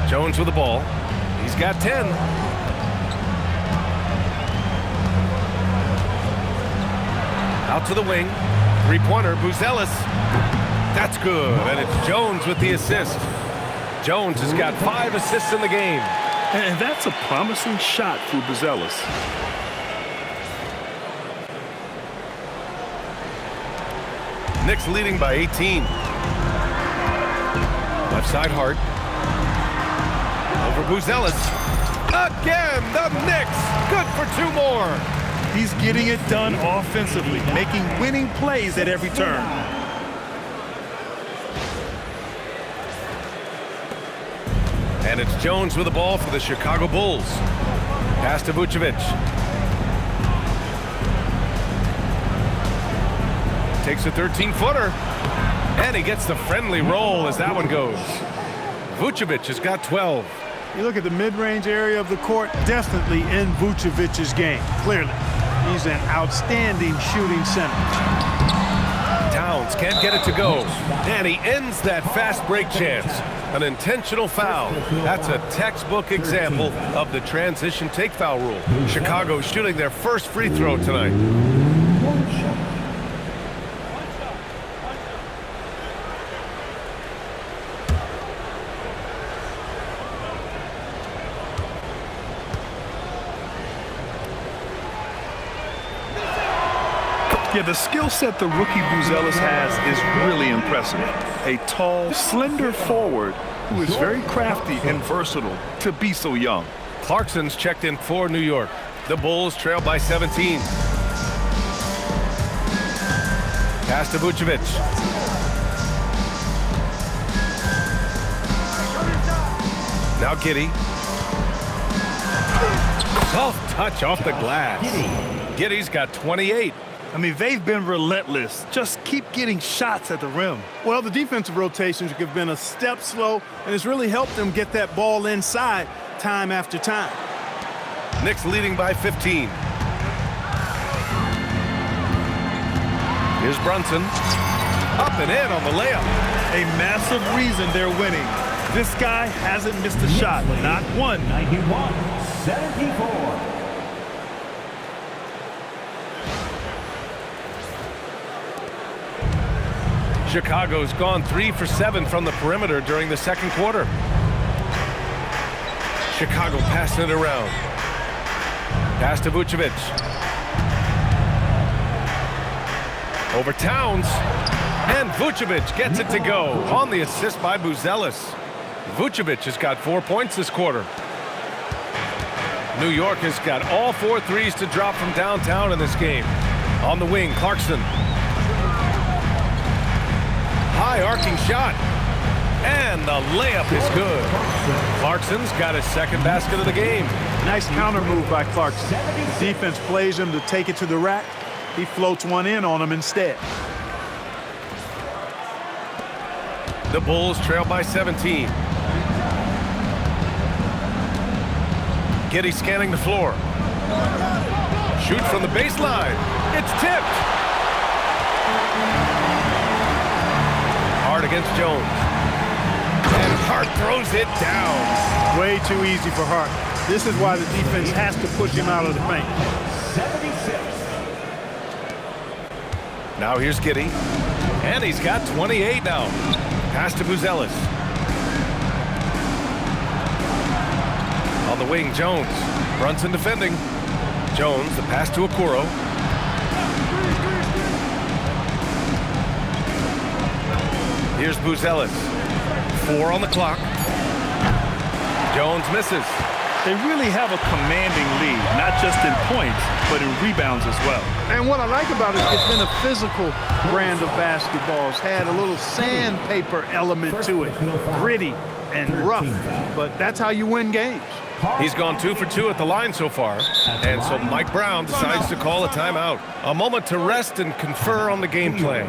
Jones with the ball. He's got 10. Out to the wing. Three-pointer, Buzelis. That's good, and it's Jones with the assist. Jones has got 5 assists in the game. And that's a promising shot for Buzelis. Knicks leading by 18. Left side Hart. Over Buzelis. Again, the Knicks. Good for 2 more. He's getting it done offensively, making winning plays at every turn. And it's Jones with the ball for the Chicago Bulls. Pass to Vucevic. Takes a 13-footer. And he gets the friendly roll as that one goes. Vucevic has got 12. You look at the mid-range area of the court, definitely in Vucevic's game, clearly. He's an outstanding shooting center. Towns can't get it to go. And he ends that fast break chance. An intentional foul. That's a textbook example of the transition take foul rule. Chicago shooting their first free throw tonight. Yeah, the skill set the rookie Buzelis has is really impressive. A tall, slender forward who is very crafty and versatile to be so young. Clarkson's checked in for New York. The Bulls trail by 17. Pass to Vucevic. Now Giddey. Soft touch off the glass. Giddey's got 28. I mean, they've been relentless. Just keep getting shots at the rim. Well, the defensive rotations have been a step slow, and it's really helped them get that ball inside time after time. Knicks leading by 15. Here's Brunson. Up and in on the layup. A massive reason they're winning. This guy hasn't missed a shot, not one. 91-74. Chicago's gone 3 for 7 from the perimeter during the second quarter. Chicago passing it around. Pass to Vucevic. Over Towns. And Vucevic gets it to go on the assist by Buzelis. Vucevic has got 4 points this quarter. New York has got all 4 threes to drop from downtown in this game. On the wing, Clarkson. High arcing shot. And the layup is good. Clarkson's got his second basket of the game. Nice counter move by Clarkson. The defense plays him to take it to the rack. He floats one in on him instead. The Bulls trail by 17. Giddey scanning the floor. Shoot from the baseline. It's tipped. Hart against Jones. And Hart throws it down. Way too easy for Hart. This is why the defense has to push him out of the paint. 76. Now here's Giddey. And he's got 28 now. Pass to Buzelis. On the wing, Jones. Brunson defending. Jones, the pass to Okoro. Here's Buzelis. 4 on the clock. Jones misses. They really have a commanding lead, not just in points, but in rebounds as well. And what I like about it, it's been a physical brand of basketball. It's had a little sandpaper element to it. Gritty and rough, but that's how you win games. He's gone 2 for 2 at the line so far. And so Mike Brown decides to call a timeout. A moment to rest and confer on the game plan.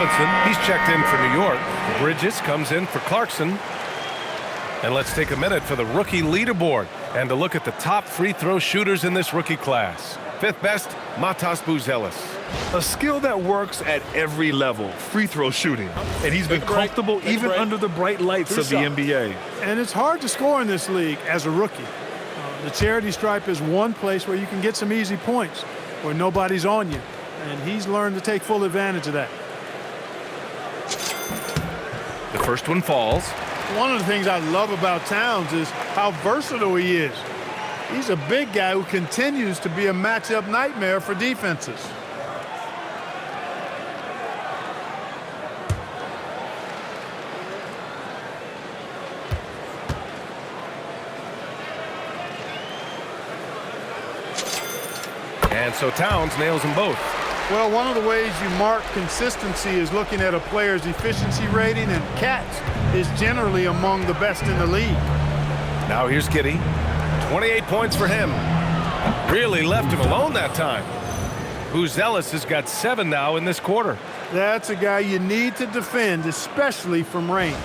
Robinson, he's checked in for New York. Bridges comes in for Clarkson. And let's take a minute for the rookie leaderboard and to look at the top free throw shooters in this rookie class. Fifth best, Matas Buzelis. A skill that works at every level, free throw shooting. And he's been comfortable even under the bright lights of the NBA. And it's hard to score in this league as a rookie. The charity stripe is one place where you can get some easy points, where nobody's on you. And he's learned to take full advantage of that. The first one falls. One of the things I love about Towns is how versatile he is. He's a big guy who continues to be a matchup nightmare for defenses. And so Towns nails them both. Well, one of the ways you mark consistency is looking at a player's efficiency rating, and Katz is generally among the best in the league. Now here's Giddey. 28 points for him. Really left him alone that time. Buzelis has got 7 now in this quarter. That's a guy you need to defend, especially from range.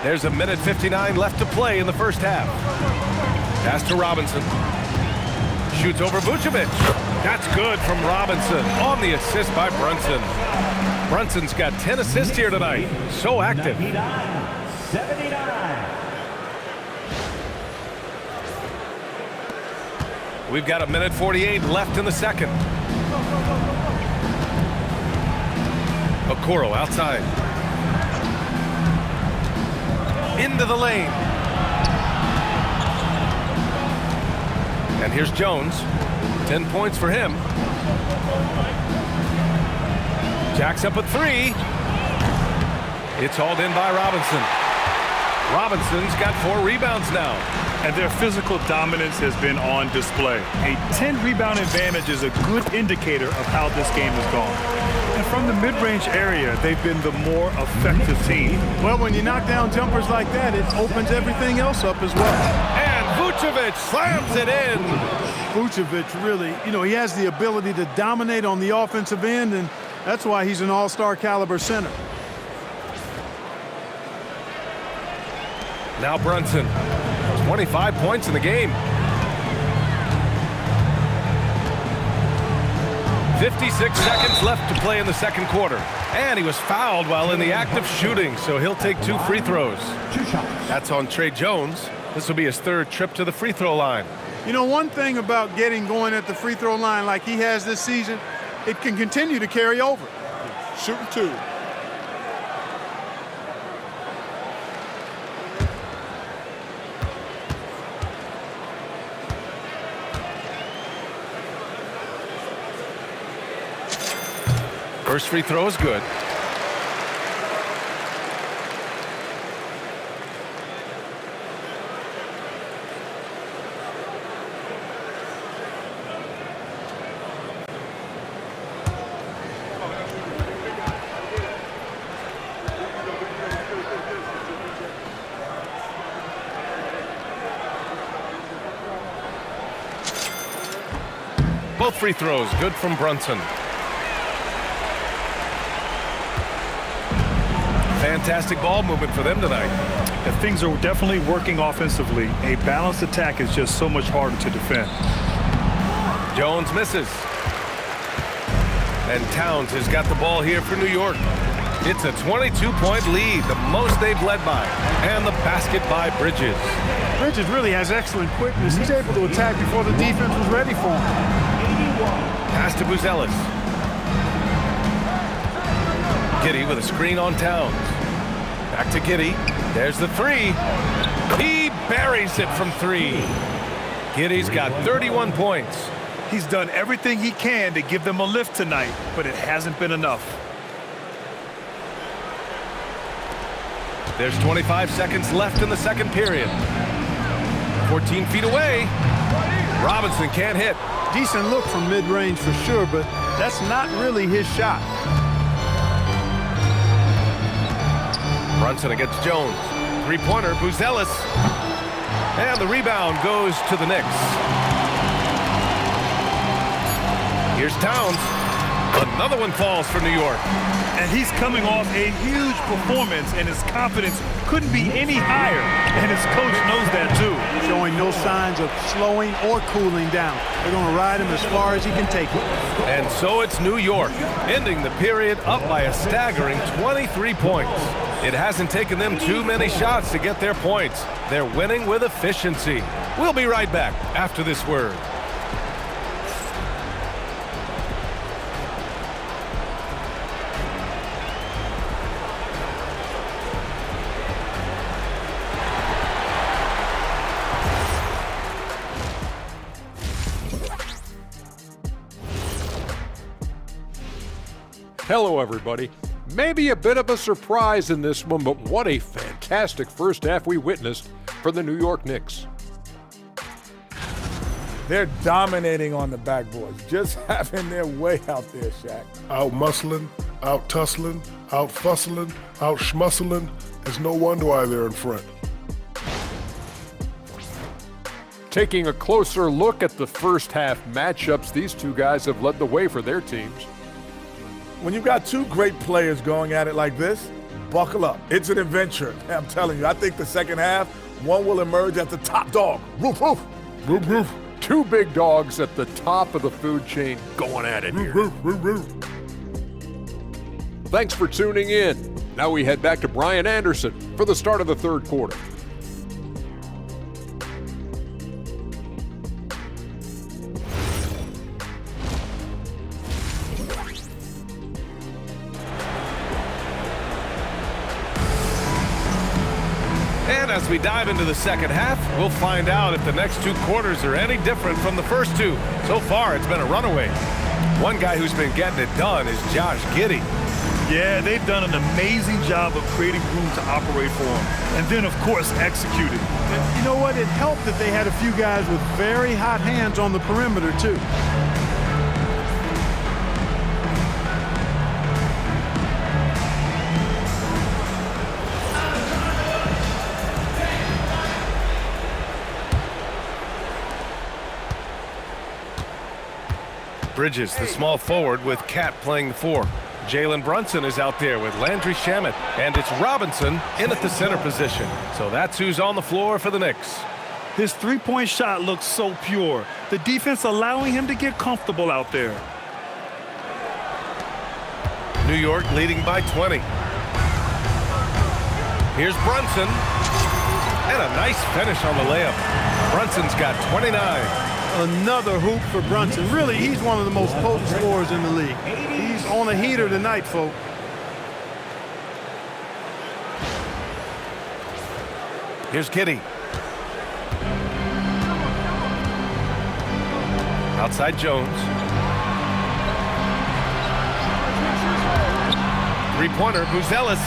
There's a minute 59 left to play in the first half. Pass to Robinson. Shoots over Vucevic. That's good from Robinson on the assist by Brunson. Brunson's got 10 assists here tonight. So active. 79. We've got a minute 48 left in the second. Okoro outside. Into the lane. And here's Jones. 10 points for him. Jacks up a 3. It's hauled in by Robinson. Robinson's got 4 rebounds now. And their physical dominance has been on display. A 10-rebound advantage is a good indicator of how this game has gone. And from the mid-range area, they've been the more effective team. Well, when you knock down jumpers like that, it opens everything else up as well. And Vucevic slams it in. Vucevic really, he has the ability to dominate on the offensive end, and that's why he's an all-star caliber center. Now Brunson. 25 points in the game. 56 seconds left to play in the second quarter. And he was fouled while in the act of shooting, so he'll take 2 free throws. That's on Trey Jones. This will be his 3rd trip to the free throw line. One thing about getting going at the free throw line like he has this season, it can continue to carry over. Shooting 2. First free throw is good. Both free throws good from Brunson. Fantastic ball movement for them tonight. And things are definitely working offensively. A balanced attack is just so much harder to defend. Jones misses. And Towns has got the ball here for New York. It's a 22-point lead, the most they've led by. And the basket by Bridges. Bridges really has excellent quickness. He's able to attack before the defense was ready for him. Pass to Buzelis. Giddey with a screen on Towns. Back to Giddey. There's the 3. He buries it from 3. Giddey's got 31 points. He's done everything he can to give them a lift tonight, but it hasn't been enough. There's 25 seconds left in the second period. 14 feet away. Robinson can't hit. Decent look from mid-range for sure, but that's not really his shot. Brunson against Jones. 3-pointer, Buzelis. And the rebound goes to the Knicks. Here's Towns. Another one falls for New York. And he's coming off a huge performance, and his confidence couldn't be any higher. And his coach knows that, too. Showing no signs of slowing or cooling down. They're going to ride him as far as he can take it. And so it's New York, ending the period up by a staggering 23 points. It hasn't taken them too many shots to get their points. They're winning with efficiency. We'll be right back after this word. Hello, everybody. Maybe a bit of a surprise in this one, but what a fantastic first half we witnessed for the New York Knicks. They're dominating on the backboards, just having their way out there, Shaq. Out muscling, out tussling, out fussling, out schmussling. It's no wonder why they're in front. Taking a closer look at the first half matchups, these two guys have led the way for their teams. When you've got two great players going at it like this, buckle up. It's an adventure. I'm telling you, I think the second half, one will emerge as the top dog. Roof, roof. Roof, roof. Two big dogs at the top of the food chain going at it here. Roof, roof, roof. Thanks for tuning in. Now we head back to Brian Anderson for the start of the third quarter. And as we dive into the second half, we'll find out if the next two quarters are any different from the first two. So far, it's been a runaway. One guy who's been getting it done is Josh Giddey. Yeah, they've done an amazing job of creating room to operate for him. And then, of course, executing. And you know what? It helped that they had a few guys with very hot hands on the perimeter, too. Bridges, the small forward, with Cat playing the four. Jalen Brunson is out there with Landry Shamet. And it's Robinson in at the center position. So that's who's on the floor for the Knicks. His three-point shot looks so pure. The defense allowing him to get comfortable out there. New York leading by 20. Here's Brunson. And a nice finish on the layup. Brunson's got 29. Another hoop for Brunson. Really, he's one of the most potent scorers in the league. He's on a heater tonight, folks. Here's Giddey. Outside Jones. Three-pointer, Buzelis.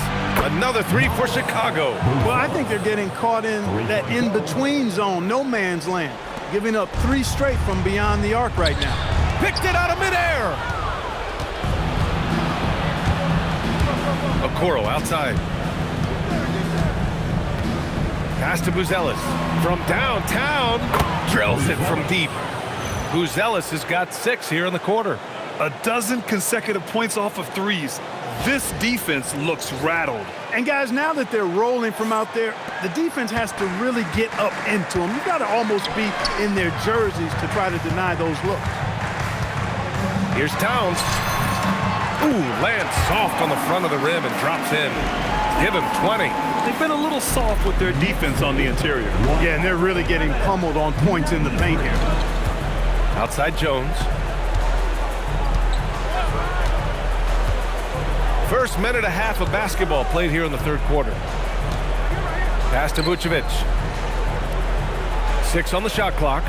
Another three for Chicago. Well, I think they're getting caught in that in-between zone, no man's land. Giving up three straight from beyond the arc right now. Picked it out of midair. Okoro outside. Pass to Buzelis. From downtown. Drills it from deep. Buzelis has got 6 here in the quarter. A dozen consecutive points off of threes. This defense looks rattled. And guys, now that they're rolling from out there, the defense has to really get up into them. You've got to almost be in their jerseys to try to deny those looks. Here's Towns. Ooh, lands soft on the front of the rim and drops in. Give him 20. They've been a little soft with their defense on the interior. Yeah, and they're really getting pummeled on points in the paint here. Outside Jones. First minute and a half of basketball played here in the third quarter. Pass to Vucevic. 6 on the shot clock.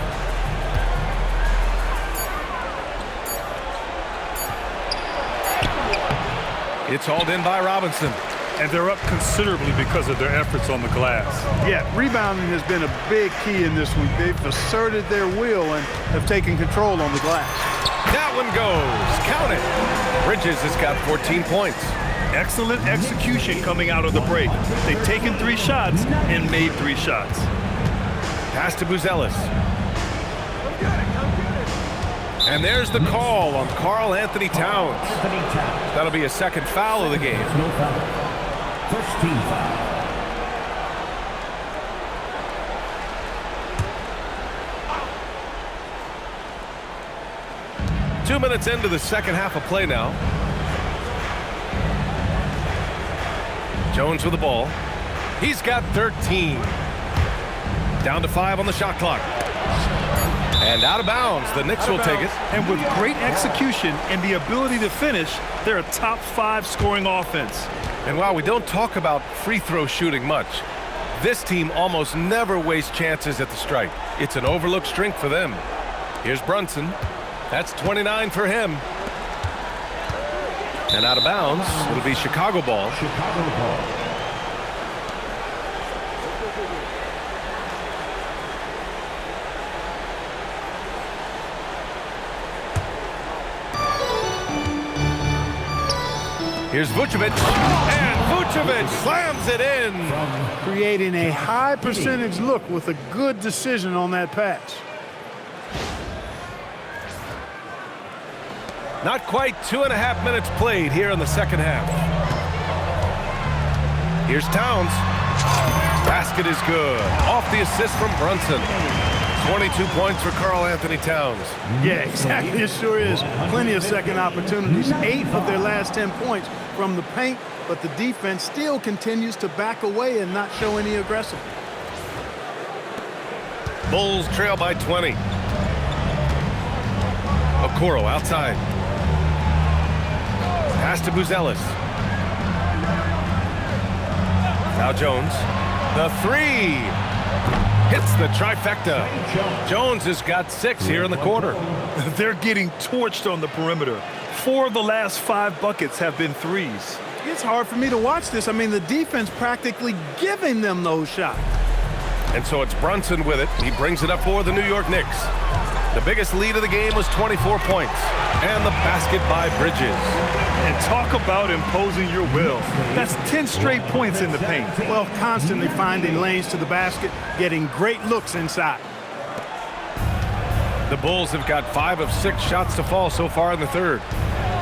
It's hauled in by Robinson. And they're up considerably because of their efforts on the glass. Yeah, rebounding has been a big key in this week. They've asserted their will and have taken control on the glass. That one goes. Count it. Bridges has got 14 points. Excellent execution coming out of the break. They've taken 3 shots and made 3 shots. Pass to Buzelis. And there's the call on Karl Anthony Towns. That'll be a second foul of the game. No foul. First team foul. 2 minutes into the second half of play now. Jones with the ball. He's got 13. Down to 5 on the shot clock. And out of bounds. The Knicks will take it. And with great execution and the ability to finish, they're a top 5 scoring offense. And while we don't talk about free throw shooting much, this team almost never wastes chances at the stripe. It's an overlooked strength for them. Here's Brunson. That's 29 for him. And out of bounds, it'll be Chicago ball. Chicago ball. Here's Vucevic, and Vucevic slams it in. Creating a high percentage look with a good decision on that pass. Not quite 2.5 minutes played here in the second half. Here's Towns. Basket is good. Off the assist from Brunson. 22 points for Karl Anthony Towns. Yeah, exactly. It sure is. Plenty of second opportunities. 8 of their last 10 points from the paint, but the defense still continues to back away and not show any aggressiveness. Bulls trail by 20. Okoro outside. Pass to Buzelis. Now Jones. The 3. Hits the trifecta. Jones has got 6 here in the quarter. They're getting torched on the perimeter. 4 of the last 5 buckets have been threes. It's hard for me to watch this. I mean, the defense practically giving them those shots. And so it's Brunson with it. He brings it up for the New York Knicks. The biggest lead of the game was 24 points. And the basket by Bridges. And talk about imposing your will. That's 10 straight points in the paint. Well, constantly finding lanes to the basket, getting great looks inside. The Bulls have got 5 of 6 shots to fall so far in the third.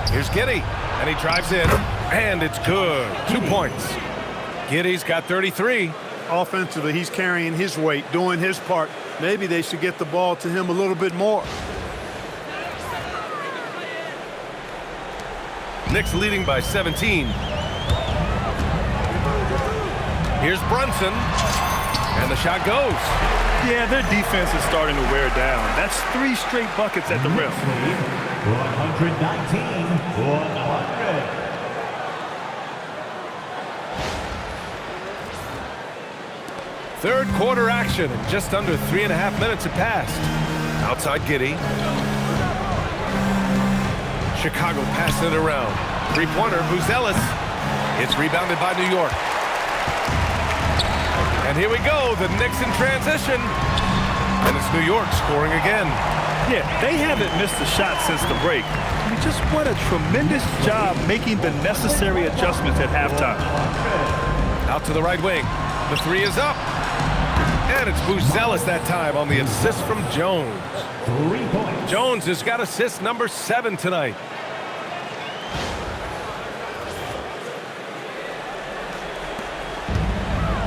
Here's Giddey, and he drives in, and it's good. 2 points. Giddey's got 33. Offensively, he's carrying his weight, doing his part. Maybe they should get the ball to him a little bit more. Knicks leading by 17. Here's Brunson, and the shot goes. Yeah, their defense is starting to wear down. That's 3 straight buckets at the rim. 119-100. Third quarter action. Just under 3.5 minutes have passed. Outside Giddey. Chicago passing it around. 3-pointer, Buzelis. It's rebounded by New York. And here we go, the Knicks in transition. And it's New York scoring again. Yeah, they haven't missed a shot since the break. I mean, just what a tremendous job making the necessary adjustments at halftime. Out to the right wing. The 3 is up. And it's Buzelis that time on the assist from Jones. 3 points. Jones has got assist number 7 tonight.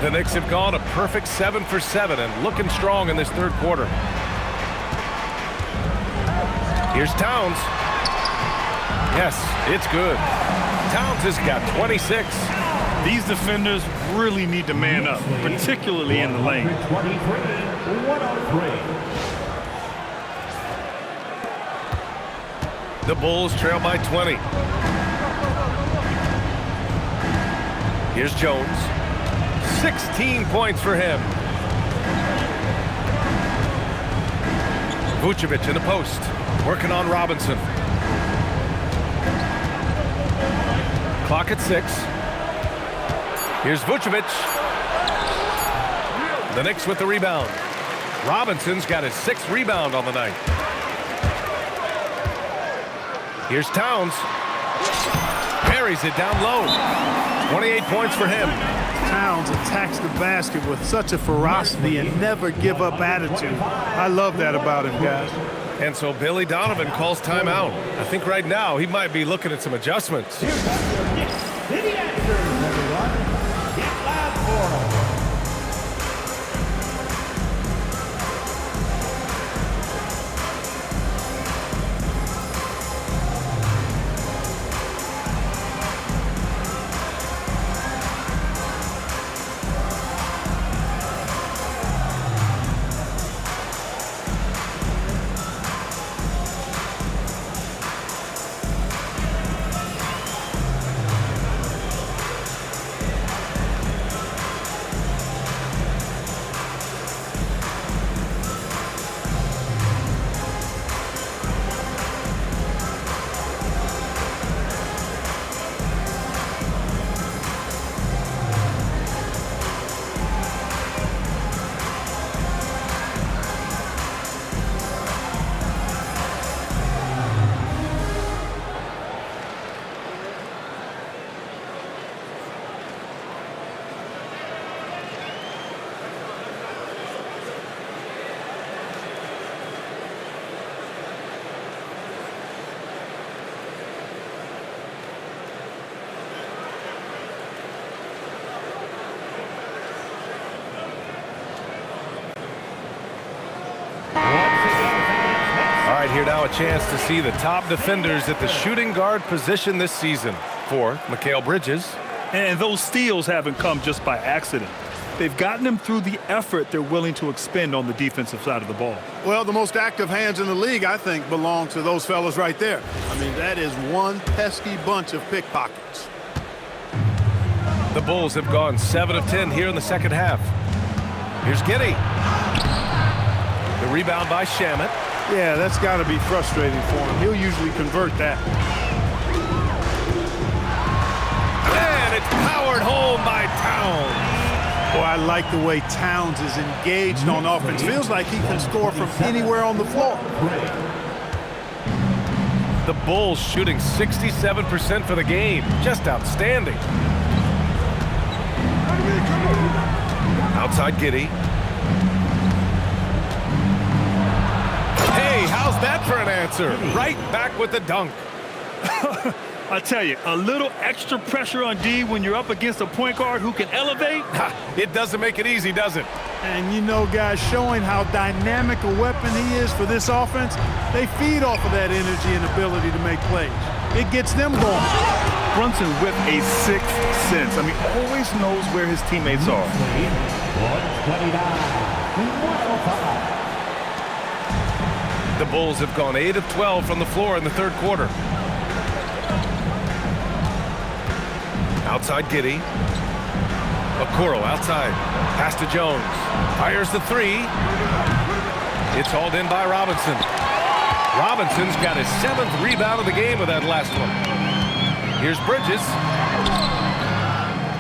The Knicks have gone a perfect 7 for 7 and looking strong in this third quarter. Here's Towns. Yes, it's good. Towns has got 26. These defenders really need to man up, particularly in the lane. 103-103. The Bulls trail by 20. Here's Jones. 16 points for him. Vucevic in the post, working on Robinson. Clock at 6. Here's Vucevic. The Knicks with the rebound. Robinson's got his 6th rebound on the night. Here's Towns. Parries it down low. 28 points for him. Towns attacks the basket with such a ferocity and never give up attitude. I love that about him, guys. And so Billy Donovan calls timeout. I think right now he might be looking at some adjustments. Here's your Knicks City answers, everyone. Get loud for them. All right, here now a chance to see the top defenders at the shooting guard position this season for Mikal Bridges. And those steals haven't come just by accident. They've gotten them through the effort they're willing to expend on the defensive side of the ball. Well, the most active hands in the league, I think, belong to those fellas right there. I mean, that is one pesky bunch of pickpockets. The Bulls have gone 7 of 10 here in the second half. Here's Giddey. The rebound by Shamet. Yeah, that's got to be frustrating for him. He'll usually convert that. And it's powered home by Towns. Boy, I like the way Towns is engaged on offense. Feels like he can score from anywhere on the floor. The Bulls shooting 67% for the game. Just outstanding. Outside Giddey. Hey, how's that for an answer? Right back with the dunk. I tell you, a little extra pressure on D when you're up against a point guard who can elevate. It doesn't make it easy, does it? And you know, guys, showing how dynamic a weapon he is for this offense, they feed off of that energy and ability to make plays. It gets them going. Brunson with a sixth sense. I mean, always knows where his teammates are. 129-105. The Bulls have gone 8 of 12 from the floor in the third quarter. Outside Giddey. Okoro outside. Pass to Jones. Fires the three. It's hauled in by Robinson. Robinson's got his 7th rebound of the game with that last one. Here's Bridges.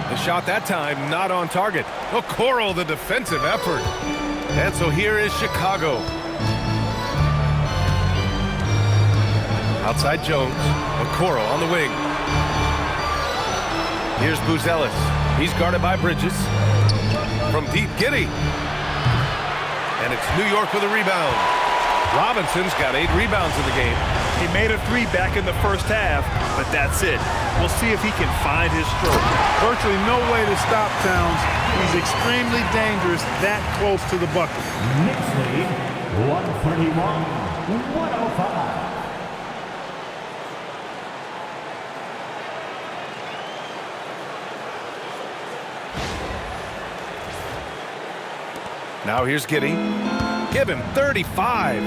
The shot that time not on target. Okoro, the defensive effort. And so here is Chicago. Outside Jones. Okoro on the wing. Here's Buzelis. He's guarded by Bridges. From deep, Giddey. And it's New York with a rebound. Robinson's got 8 rebounds in the game. He made a 3 back in the first half, but that's it. We'll see if he can find his stroke. Virtually no way to stop Towns. He's extremely dangerous that close to the bucket. Knicks lead 131-105. Now here's Giddey. Give him 35.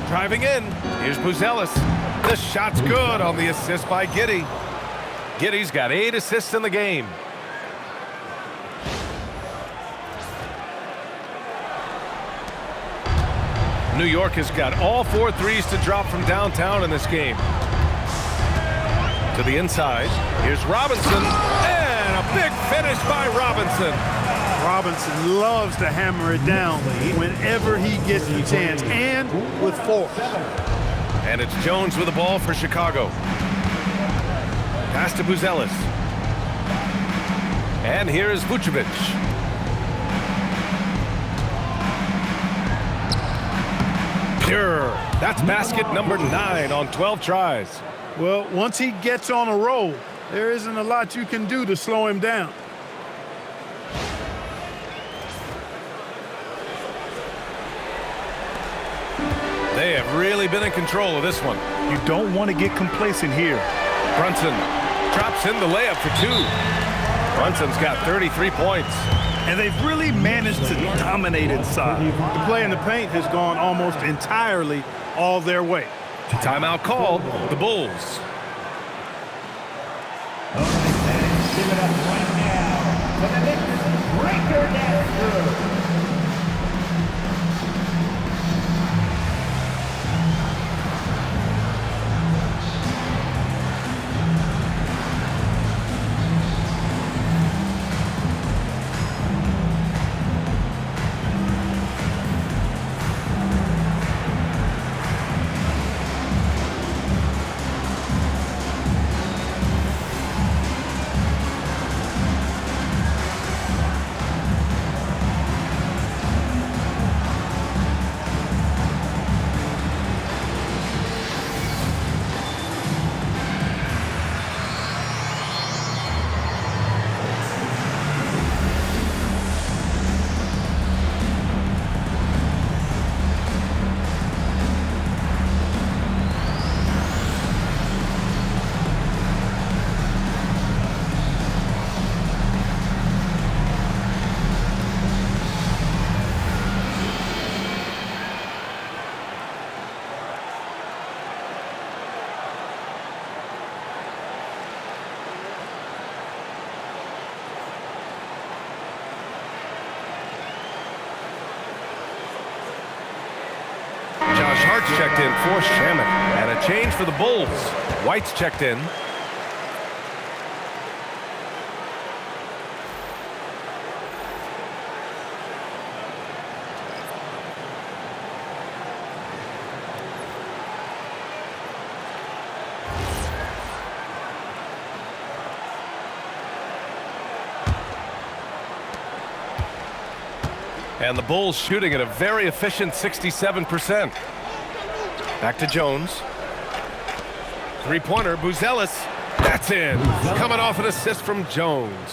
Driving in. Here's Buzelis. The shot's good on the assist by Giddey. Giddey's got 8 assists in the game. New York has got all 4 threes to drop from downtown in this game. To the inside. Here's Robinson. And a big finish by Robinson. Robinson loves to hammer it down whenever he gets the chance, and with force. And it's Jones with the ball for Chicago. Pass to Buzelis. And here's Vucevic. Pure. That's basket number 9 on 12 tries. Well, once he gets on a roll, there isn't a lot you can do to slow him down. They have really been in control of this one. You don't want to get complacent here. Brunson drops in the layup for 2. Brunson's got 33 points. And they've really managed to dominate inside. The play in the paint has gone almost entirely all their way. Timeout called, the Bulls. Give it up right now for the Knicks breaker dance crew. Hart's checked in for Shaman. And a change for the Bulls. White's checked in. And the Bulls shooting at a very efficient 67%. Back to Jones. Three-pointer, Buzelis. That's in. Coming off an assist from Jones.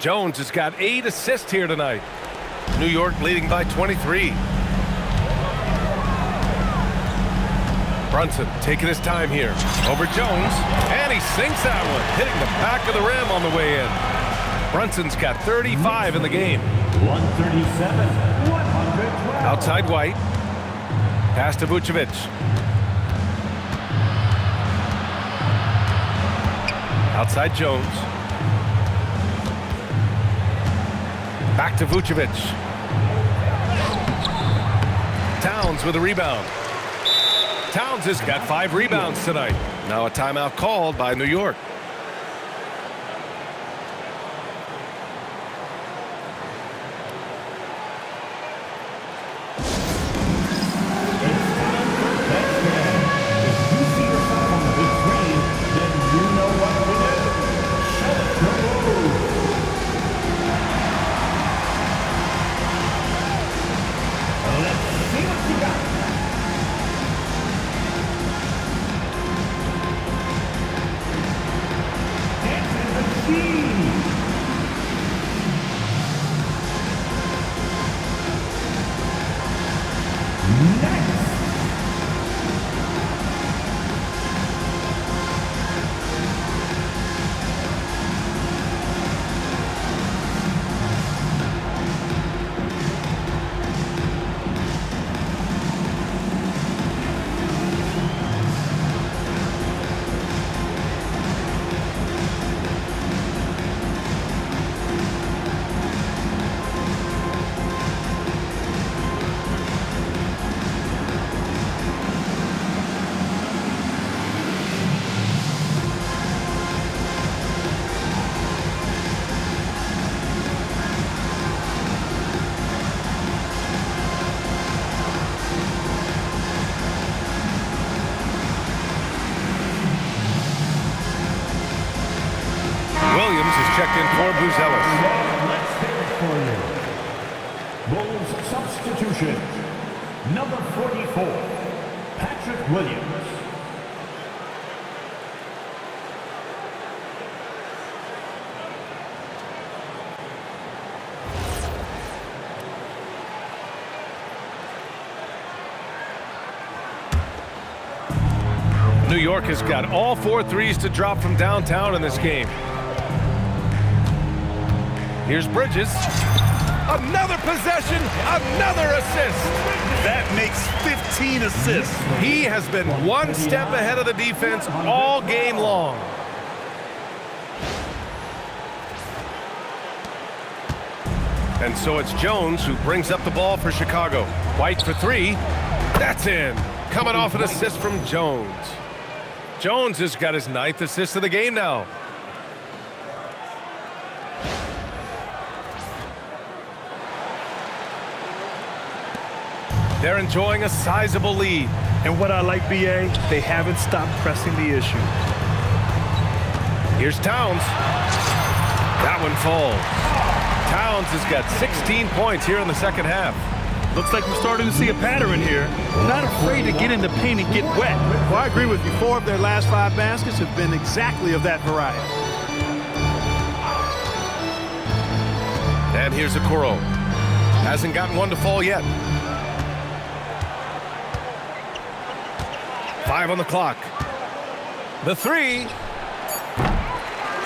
Jones has got 8 assists here tonight. New York leading by 23. Brunson taking his time here. Over Jones. And he sinks that one. Hitting the back of the rim on the way in. Brunson's got 35 in the game. 137, 112. Outside White. Pass to Vucevic. Outside Jones. Back to Vucevic. Towns with a rebound. Towns has got 5 rebounds tonight. Now a timeout called by New York. for Buzelis. Let's hear it for you. Bulls substitution. Number 44, Patrick Williams. New York has got all 4 threes to drop from downtown in this game. Here's Bridges. Another possession, another assist. That makes 15 assists. He has been one step ahead of the defense all game long. And so it's Jones who brings up the ball for Chicago. White for 3. That's in. Coming off an assist from Jones. Jones has got his 9th assist of the game now. They're enjoying a sizable lead. And what I like, BA, they haven't stopped pressing the issue. Here's Towns. That one falls. Towns has got 16 points here in the second half. Looks like we're starting to see a pattern here. Not afraid to get in the paint and get wet. Well, I agree with you. 4 of their last 5 baskets have been exactly of that variety. And here's Okoro. Hasn't gotten one to fall yet. 5 on the clock. The 3.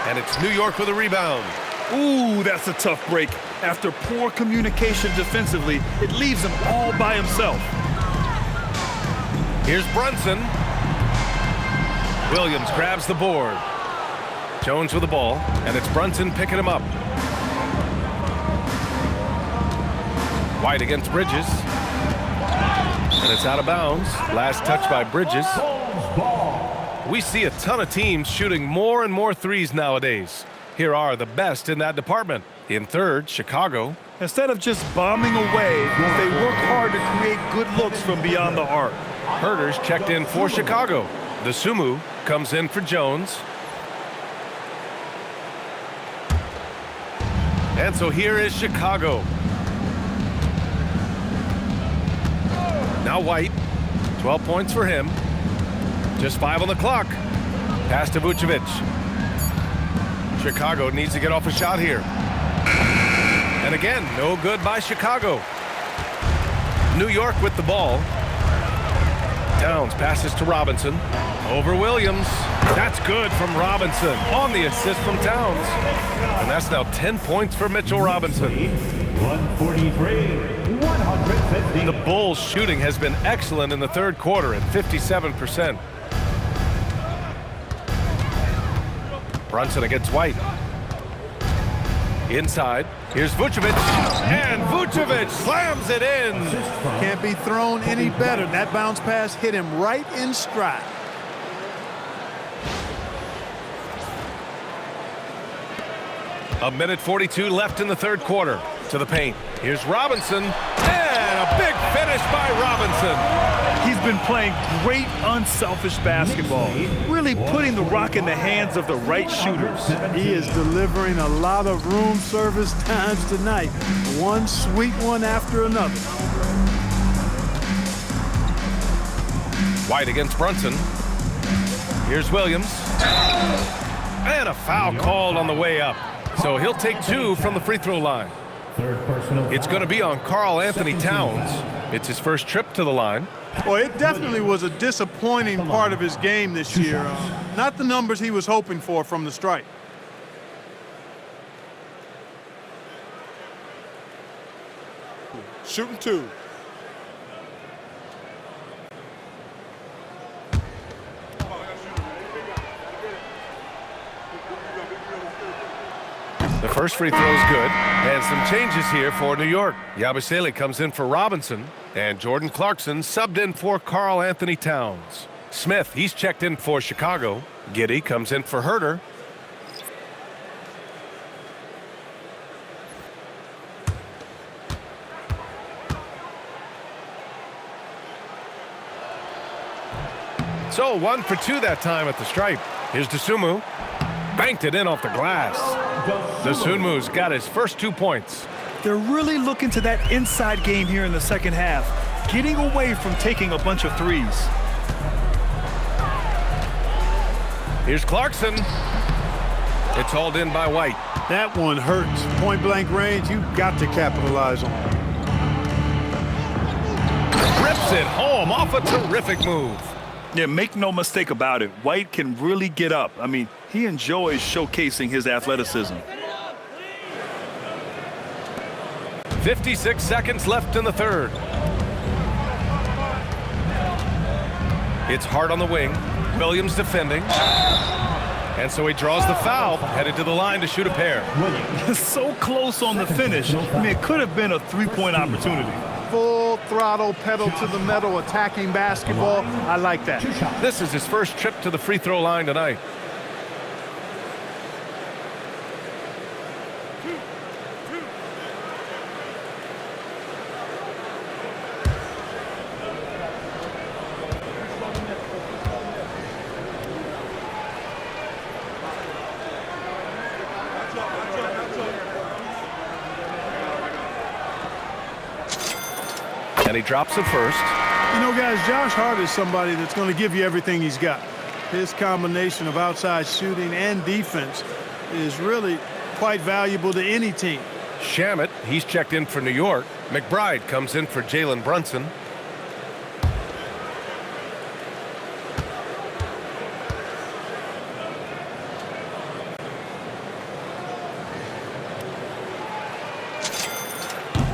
And it's New York with a rebound. Ooh, that's a tough break. After poor communication defensively, it leaves him all by himself. Here's Brunson. Williams grabs the board. Jones with the ball, and it's Brunson picking him up. White against Bridges. And it's out of bounds. Last touch by Bridges. We see a ton of teams shooting more and more threes nowadays. Here are the best in that department. In third, Chicago. Instead of just bombing away, they work hard to create good looks from beyond the arc. Herter's checked in for Chicago. The Sumu comes in for Jones. And so here is Chicago. Now White. 12 points for him. Just 5 on the clock. Pass to Vucevic. Chicago needs to get off a shot here. And again, no good by Chicago. New York with the ball. Towns passes to Robinson. Over Williams. That's good from Robinson on the assist from Towns. And that's now 10 points for Mitchell Robinson. 143-150. The Bulls' shooting has been excellent in the third quarter at 57%. Brunson against White. Inside. Here's Vucevic. And Vucevic slams it in. Can't be thrown any better. That bounce pass hit him right in stride. A minute 42 left in the third quarter. To the paint. Here's Robinson. And a big finish by Robinson. He's been playing great, unselfish basketball. Really putting the rock in the hands of the right shooters. He is delivering a lot of room service times tonight. One sweet one after another. White against Brunson. Here's Williams. And a foul called on the way up. So he'll take 2 from the free throw line. It's going to be on Karl Anthony Towns. It's his first trip to the line. Well, it definitely was a disappointing part of his game this year. Not the numbers he was hoping for from the stripe. Shooting 2. The first free throw is good. And some changes here for New York. Yabusele comes in for Robinson. And Jordan Clarkson subbed in for Karl Anthony Towns. Smith, he's checked in for Chicago. Giddey comes in for Herter. So 1 for 2 that time at the stripe. Here's Dosunmu. banked it in off the glass. Dosunmu's got his first 2 points. They're really looking to that inside game here in the second half, getting away from taking a bunch of threes. Here's Clarkson. It's hauled in by White. That one hurts. Point-blank range, you've got to capitalize on it. Rips it home off a terrific move. Yeah, make no mistake about it. White can really get up. I mean, he enjoys showcasing his athleticism. 56 seconds left in the third. It's hard on the wing. Williams defending. And so he draws the foul, headed to the line to shoot a pair. So close on the finish. I mean, it could have been a three-point opportunity. Full throttle, pedal to the metal, attacking basketball. I like that. This is his first trip to the free throw line tonight. And he drops it first. You know, guys, Josh Hart is somebody that's going to give you everything he's got. His combination of outside shooting and defense is really quite valuable to any team. Shamet, he's checked in for New York. McBride comes in for Jalen Brunson.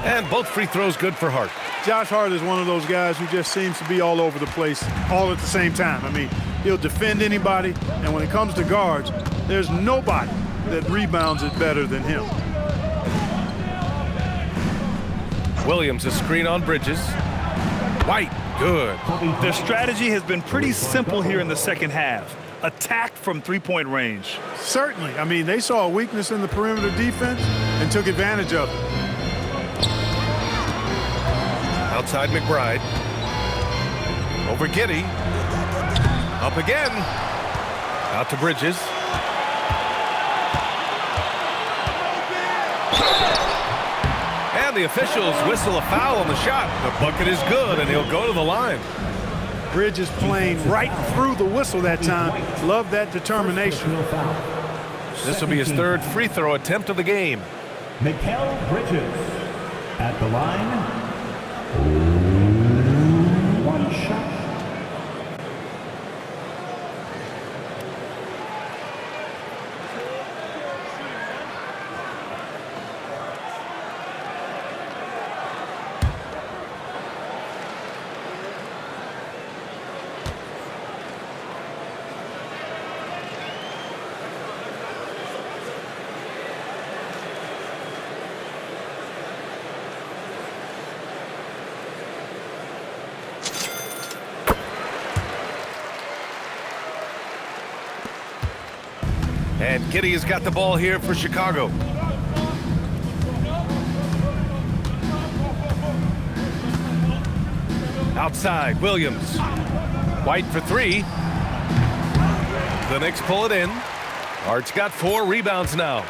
And both free throws good for Hart. Josh Hart is one of those guys who just seems to be all over the place all at the same time. I mean, he'll defend anybody, and when it comes to guards, there's nobody that rebounds it better than him. Williams, a screen on Bridges. White, good. Their strategy has been pretty simple here in the second half. Attack from three-point range. Certainly. I mean, they saw a weakness in the perimeter defense and took advantage of it. Outside McBride. Over Giddey. Up again. Out to Bridges. And the officials whistle a foul on the shot. The bucket is good, and he'll go to the line. Bridges playing right through the whistle that time. Love that determination. This will be his third free throw attempt of the game. Mikal Bridges at the line. One shot. And Giddey has got the ball here for Chicago. Outside, Williams. White for three. The Knicks pull it in. Hart's got 4 rebounds now.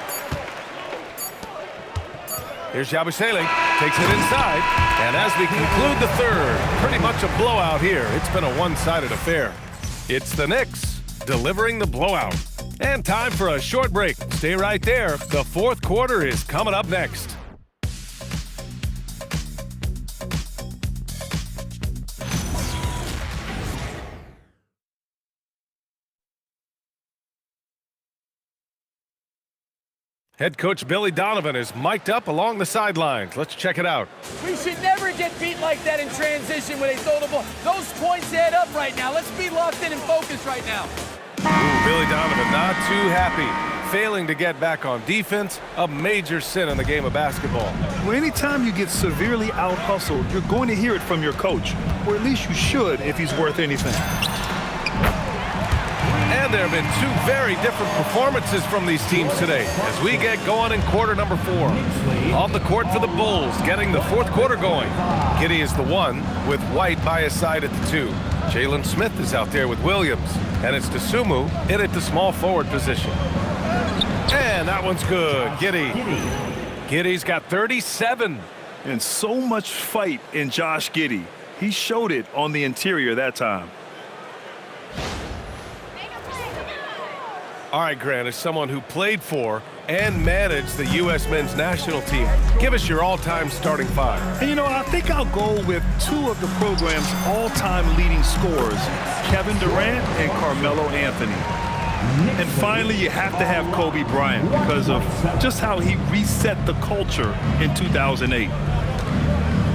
Here's Yabusele. Takes it inside. And as we conclude the third, pretty much a blowout here. It's been a one-sided affair. It's the Knicks delivering the blowout. And time for a short break. Stay right there. The fourth quarter is coming up next. Head coach Billy Donovan is mic'd up along the sidelines. Let's check it out. We should never get beat like that in transition when they throw the ball. Those points add up right now. Let's be locked in and focused right now. Billy Donovan not too happy. Failing to get back on defense, a major sin in the game of basketball. Well, anytime you get severely out-hustled, you're going to hear it from your coach. Or at least you should if he's worth anything. And there have been 2 very different performances from these teams today as we get going in quarter number 4. On the court for the Bulls, getting the fourth quarter going. Giddey is the 1 with White by his side at the 2. Jalen Smith is out there with Williams, and it's Dosunmu in at the small forward position. And that one's good. Giddey's got 37. And so much fight in Josh Giddey. He showed it on the interior that time. All right, Grant, as someone who played for and managed the U.S. men's national team, give us your all-time starting five. And, you know, I think I'll go with two of the program's all-time leading scorers, Kevin Durant and Carmelo Anthony. And finally, you have to have Kobe Bryant because of just how he reset the culture in 2008.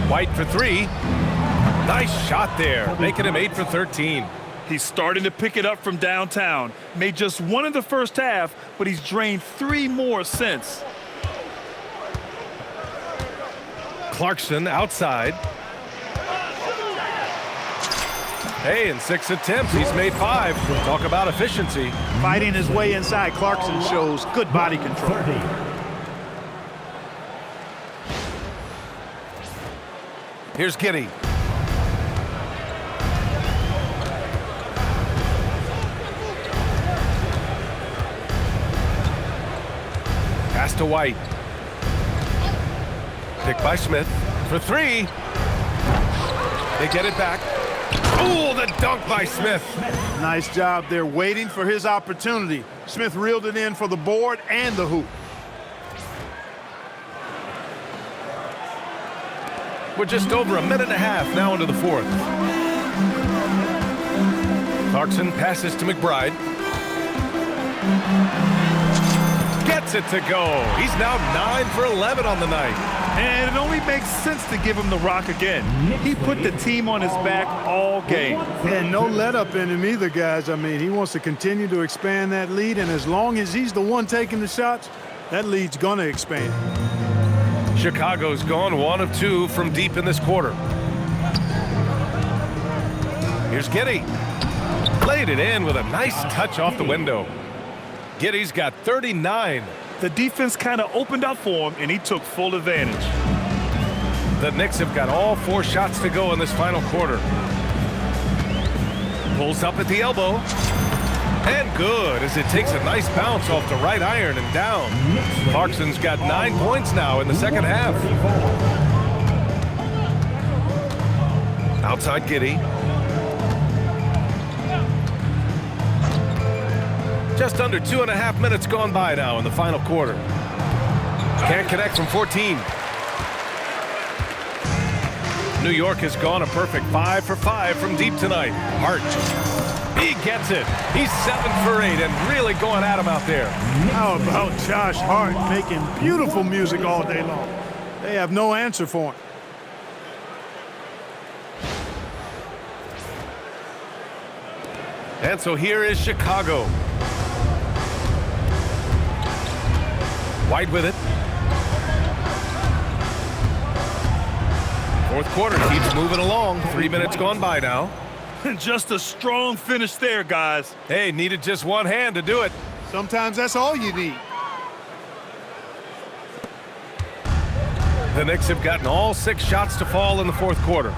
White for three. Nice shot there, making him 8 for 13. He's starting to pick it up from downtown. Made just one in the first half, but he's drained 3 more since. Clarkson outside. Hey, in 6 attempts, he's made 5. Talk about efficiency. Fighting his way inside, Clarkson shows good body control. Here's Giddey. Pass to White. Pick by Smith for 3. They get it back. Ooh, the dunk by Smith. Nice job there, waiting for his opportunity. Smith reeled it in for the board and the hoop. We're just over a minute and a half now into the fourth. Clarkson passes to McBride. Gets it to go. He's now 9 for 11 on the night. And it only makes sense to give him the rock again. He put the team on his back all game. And no let up in him either, guys. I mean, he wants to continue to expand that lead, and as long as he's the one taking the shots, that lead's going to expand. Chicago's gone 1 of 2 from deep in this quarter. Here's Giddey. Laid it in with a nice touch off the window. Giddey's got 39. The defense kind of opened up for him, and he took full advantage. The Knicks have got all 4 shots to go in this final quarter. Pulls up at the elbow. And good, as it takes a nice bounce off the right iron and down. Clarkson's got 9 points now in the second half. Outside Giddey. Just under 2.5 minutes gone by now in the final quarter. Can't connect from 14. New York has gone a perfect 5 for 5 from deep tonight. Hart. He gets it. He's 7 for 8 and really going at him out there. How about Josh Hart making beautiful music all day long? They have no answer for him. And so here is Chicago. White with it. Fourth quarter keeps moving along. 3 minutes gone by now. Just a strong finish there, guys. Hey, needed just one hand to do it. Sometimes that's all you need. The Knicks have gotten all 6 shots to fall in the fourth quarter.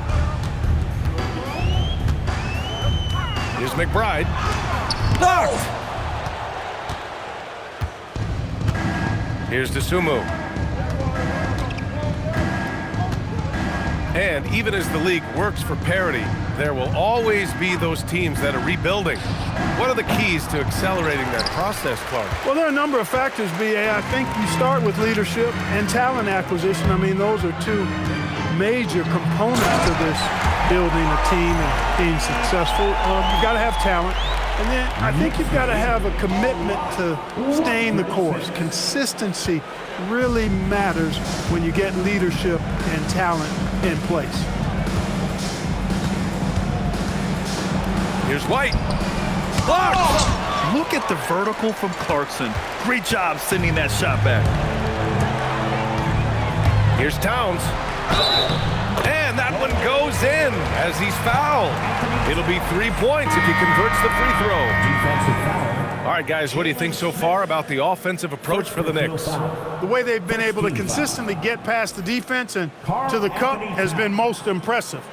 Here's McBride. Blocked! Here's DeSumo. And even as the league works for parity, there will always be those teams that are rebuilding. What are the keys to accelerating that process, Clark? Well, there are a number of factors, B.A. I think you start with leadership and talent acquisition. I mean, those are 2 major components to this building a team and being successful. You've got to have talent. And then I think you've got to have a commitment to staying the course. Consistency really matters when you get leadership and talent in place. Here's White. Blocked! Look at the vertical from Clarkson. Great job sending that shot back. Here's Towns. And that one goes in as he's fouled. It'll be 3 points if he converts the free throw. All right, guys, what do you think so far about the offensive approach for the Knicks? The way they've been able to consistently get past the defense and to the cup has been most impressive.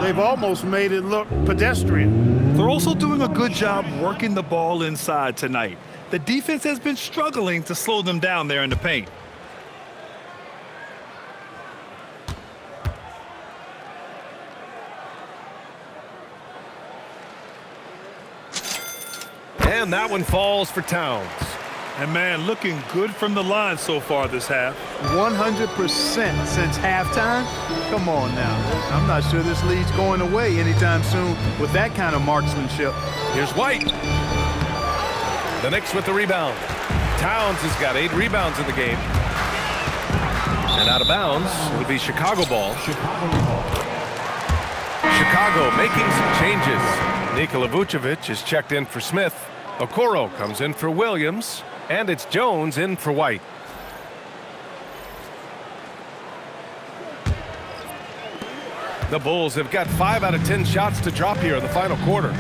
They've almost made it look pedestrian. They're also doing a good job working the ball inside tonight. the defense has been struggling to slow them down there in the paint. And that one falls for Towns. And, man, looking good from the line so far this half. 100% since halftime? Come on now. I'm not sure this lead's going away anytime soon with that kind of marksmanship. Here's White. The Knicks with the rebound. Towns has got 8 rebounds in the game. And out of bounds, it'll be Chicago ball. Chicago making some changes. Nikola Vucevic is checked in for Smith. Okoro comes in for Williams. And it's Jones in for White. The Bulls have got 5 out of 10 shots to drop here in the final quarter.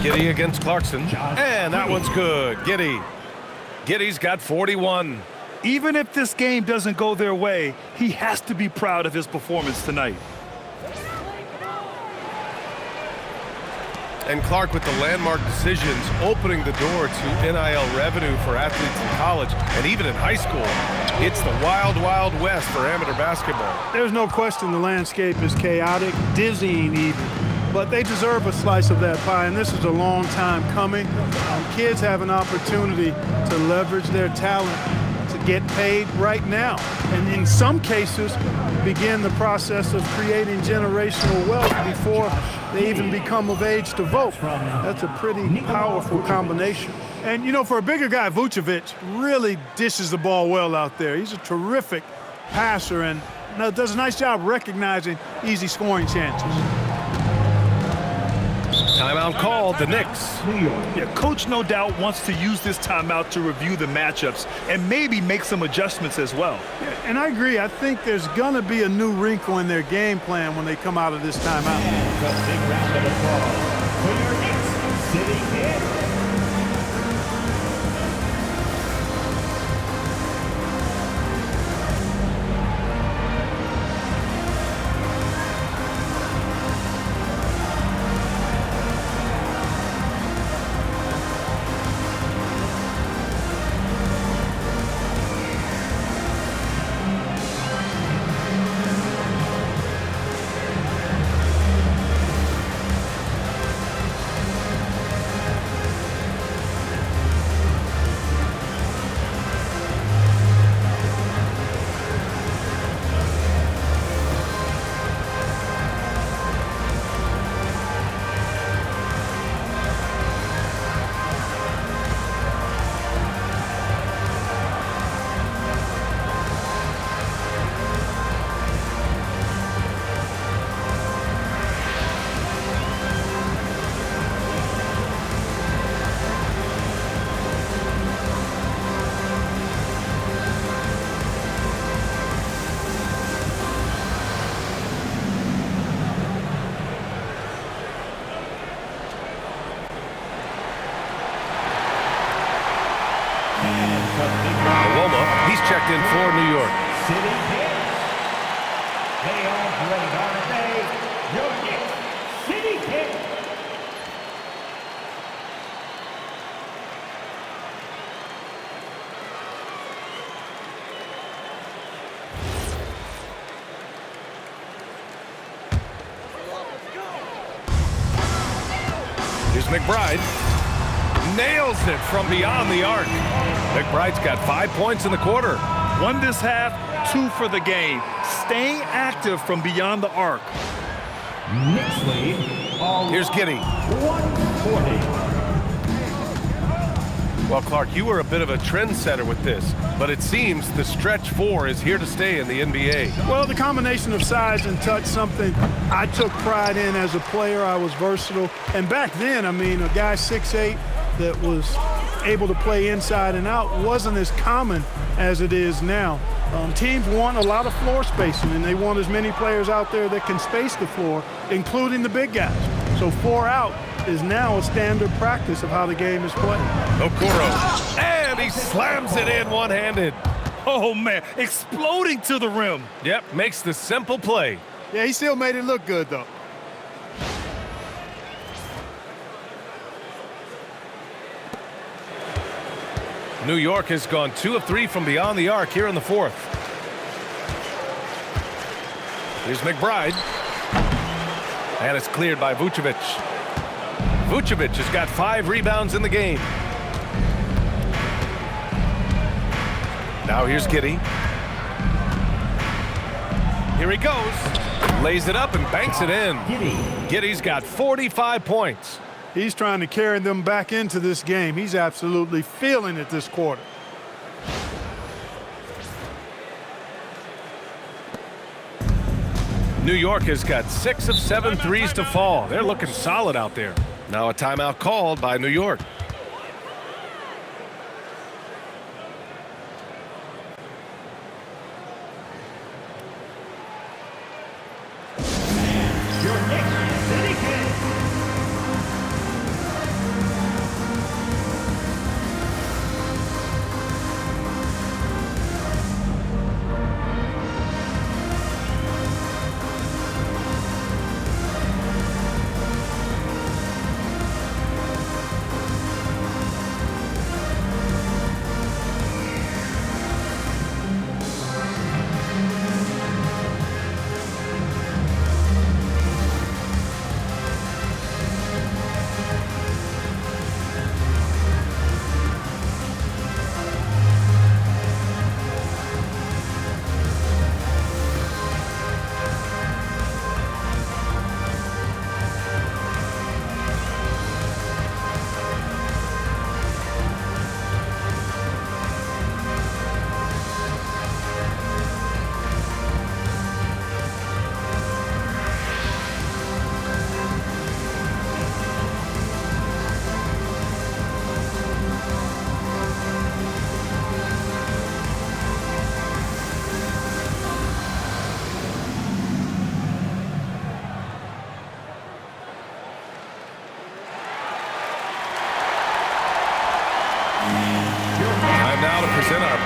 Giddey against Clarkson. And that one's good. Giddey's got 41. Even if this game doesn't go their way, he has to be proud of his performance tonight. And Clark with the landmark decisions opening the door to NIL revenue for athletes in college and even in high school. It's the wild, wild west for amateur basketball. There's no question the landscape is chaotic, dizzying even. But they deserve a slice of that pie, and this is a long time coming. Kids have an opportunity to leverage their talent to get paid right now. And in some cases, begin the process of creating generational wealth before they even become of age to vote. That's a pretty powerful combination. And, you know, for a bigger guy, Vucevic really dishes the ball well out there. He's a terrific passer and does a nice job recognizing easy scoring chances. Timeout called, the Knicks. Yeah, coach no doubt wants to use this timeout to review the matchups and maybe make some adjustments as well. Yeah, and I agree. I think there's going to be a new wrinkle in their game plan when they come out of this timeout. And a big round of applause for your Knicks City Kid. He's checked in for New York. City Kid. They are great, aren't they? Your Knicks City Kid. Here's McBride. Nails it from beyond the arc. McBride's got 5 points in the quarter. 1 this half, 2 for the game. Staying active from beyond the arc. Knicks lead. Here's Giddey. 140. Well, Clark, you were a bit of a trendsetter with this, but it seems the stretch 4 is here to stay in the NBA. Well, the combination of size and touch, something I took pride in as a player. I was versatile. And back then, I mean, a guy 6'8" that was able to play inside and out wasn't as common as it is now. Teams want a lot of floor spacing, and they want as many players out there that can space the floor, including the big guys. So 4 out is now a standard practice of how the game is played. Okoro, and he slams it in one-handed. Oh, man, exploding to the rim. Yep, makes the simple play. Yeah, he still made it look good, though. New York has gone 2 of 3 from beyond the arc here in the fourth. Here's McBride. And it's cleared by Vucevic. Vucevic has got 5 rebounds in the game. Now here's Giddey. Here he goes. Lays it up and banks it in. Giddey's got 45 points. He's trying to carry them back into this game. He's absolutely feeling it this quarter. New York has got 6 of 7 threes to fall. They're looking solid out there. Now a timeout called by New York.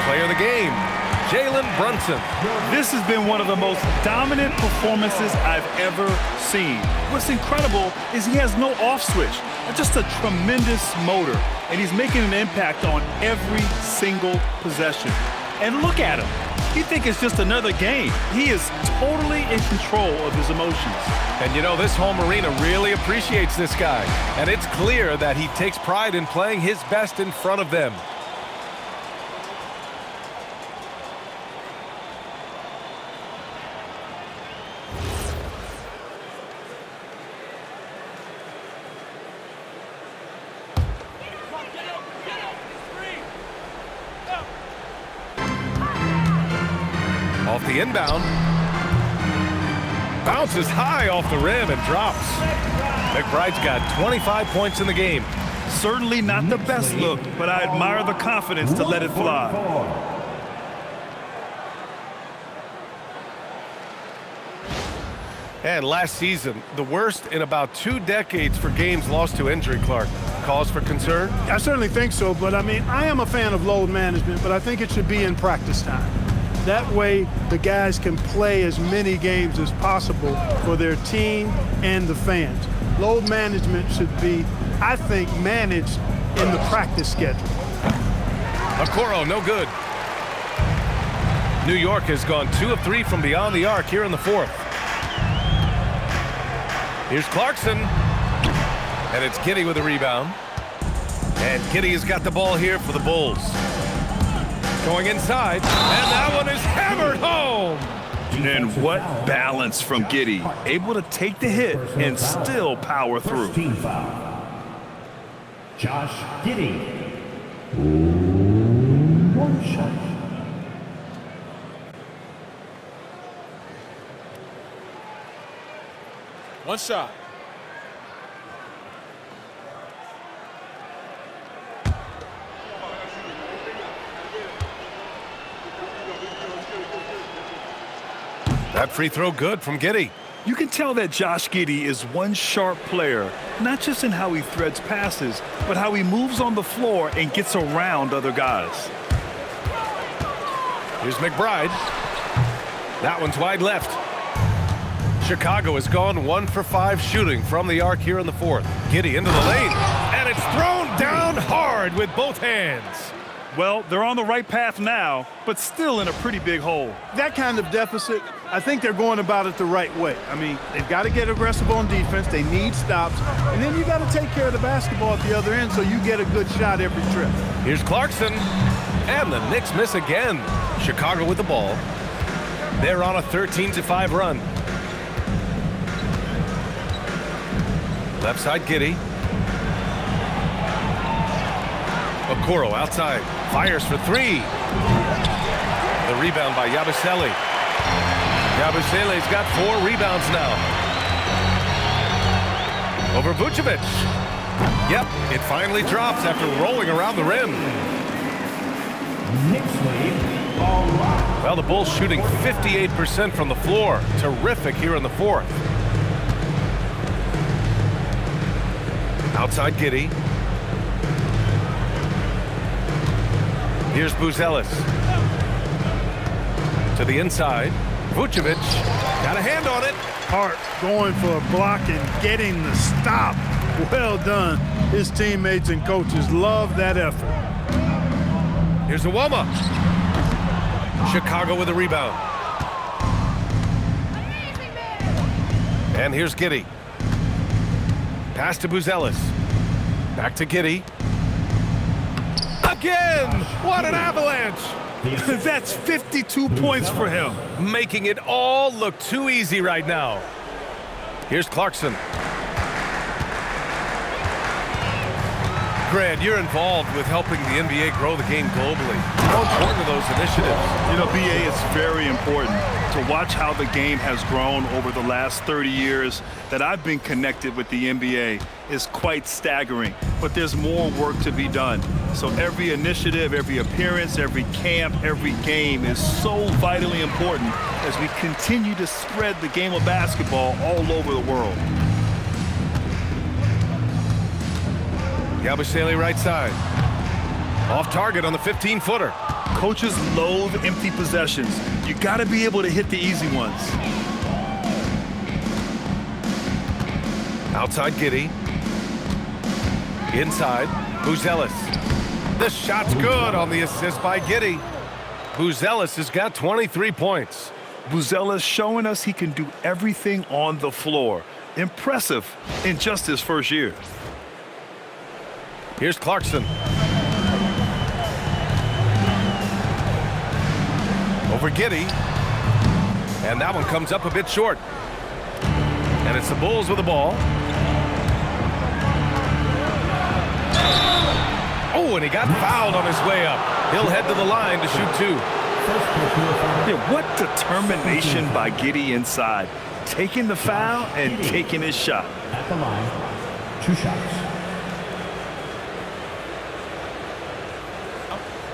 Player of the game, Jalen Brunson. This has been one of the most dominant performances I've ever seen. What's incredible is he has no off switch, just a tremendous motor, and he's making an impact on every single possession. And look at him. You think it's just another game. He is totally in control of his emotions. And you know, this home arena really appreciates this guy. And it's clear that he takes pride in playing his best in front of them. Off the inbound. Bounces high off the rim and drops. McBride's got 25 points in the game. Certainly not the best look, but I admire the confidence to let it fly. And last season, the worst in about 2 decades for games lost to injury, Clark. Cause for concern? I certainly think so, but I mean, I am a fan of load management, but I think it should be in practice time. That way, the guys can play as many games as possible for their team and the fans. Load management should be, I think, managed in the practice schedule. Okoro, no good. New York has gone 2 of 3 from beyond the arc here in the fourth. Here's Clarkson. And it's Giddey with a rebound. And Giddey has got the ball here for the Bulls. Going inside, and that one is hammered home. And what balance from Giddey. Able to take the hit and still power through. Team foul. Josh Giddey. One shot. One shot. That free throw good from Giddey. You can tell that Josh Giddey is one sharp player, not just in how he threads passes, but how he moves on the floor and gets around other guys. Here's McBride. That one's wide left. Chicago has gone 1 for 5 shooting from the arc here in the fourth. Giddey into the lane, and it's thrown down hard with both hands. Well, they're on the right path now, but still in a pretty big hole. That kind of deficit, I think they're going about it the right way. I mean, they've got to get aggressive on defense. They need stops. And then you got to take care of the basketball at the other end so you get a good shot every trip. Here's Clarkson. And the Knicks miss again. Chicago with the ball. They're on a 13-5 run. Left side, Giddey. Okoro outside. Fires for three. The rebound by Yabusele. Yabusele's got 4 rebounds now. Over Vucevic. Yep, it finally drops after rolling around the rim. Knicks lead, all right. Well, the Bulls shooting 58% from the floor. Terrific here in the fourth. Outside Giddey. Here's Buzelis. To the inside. Vucevic got a hand on it. Hart going for a block and getting the stop. Well done. His teammates and coaches love that effort. Here's Uwama. Chicago with a rebound. And here's Giddey. Pass to Buzelis. Back to Giddey. Again! What an avalanche! That's 52 points for him. Making it all look too easy right now. Here's Clarkson. Grant, you're involved with helping the NBA grow the game globally. How important are those initiatives? You know, BA, it's very important to watch how the game has grown over the last 30 years that I've been connected with the NBA is quite staggering, but there's more work to be done. So every initiative, every appearance, every camp, every game is so vitally important as we continue to spread the game of basketball all over the world. Yabusele right side. Off target on the 15-footer. Coaches loathe empty possessions. You got to be able to hit the easy ones. Outside Giddey. Inside, Buzelis. The shot's good on the assist by Giddey. Buzelis has got 23 points. Buzelis showing us he can do everything on the floor. Impressive in just his first year. Here's Clarkson. Over Giddey. And that one comes up a bit short. And it's the Bulls with the ball. Oh, and he got fouled on his way up. He'll head to the line to shoot 2. Yeah, what determination by Giddey inside. Taking the foul and taking his shot. At the line, 2 shots.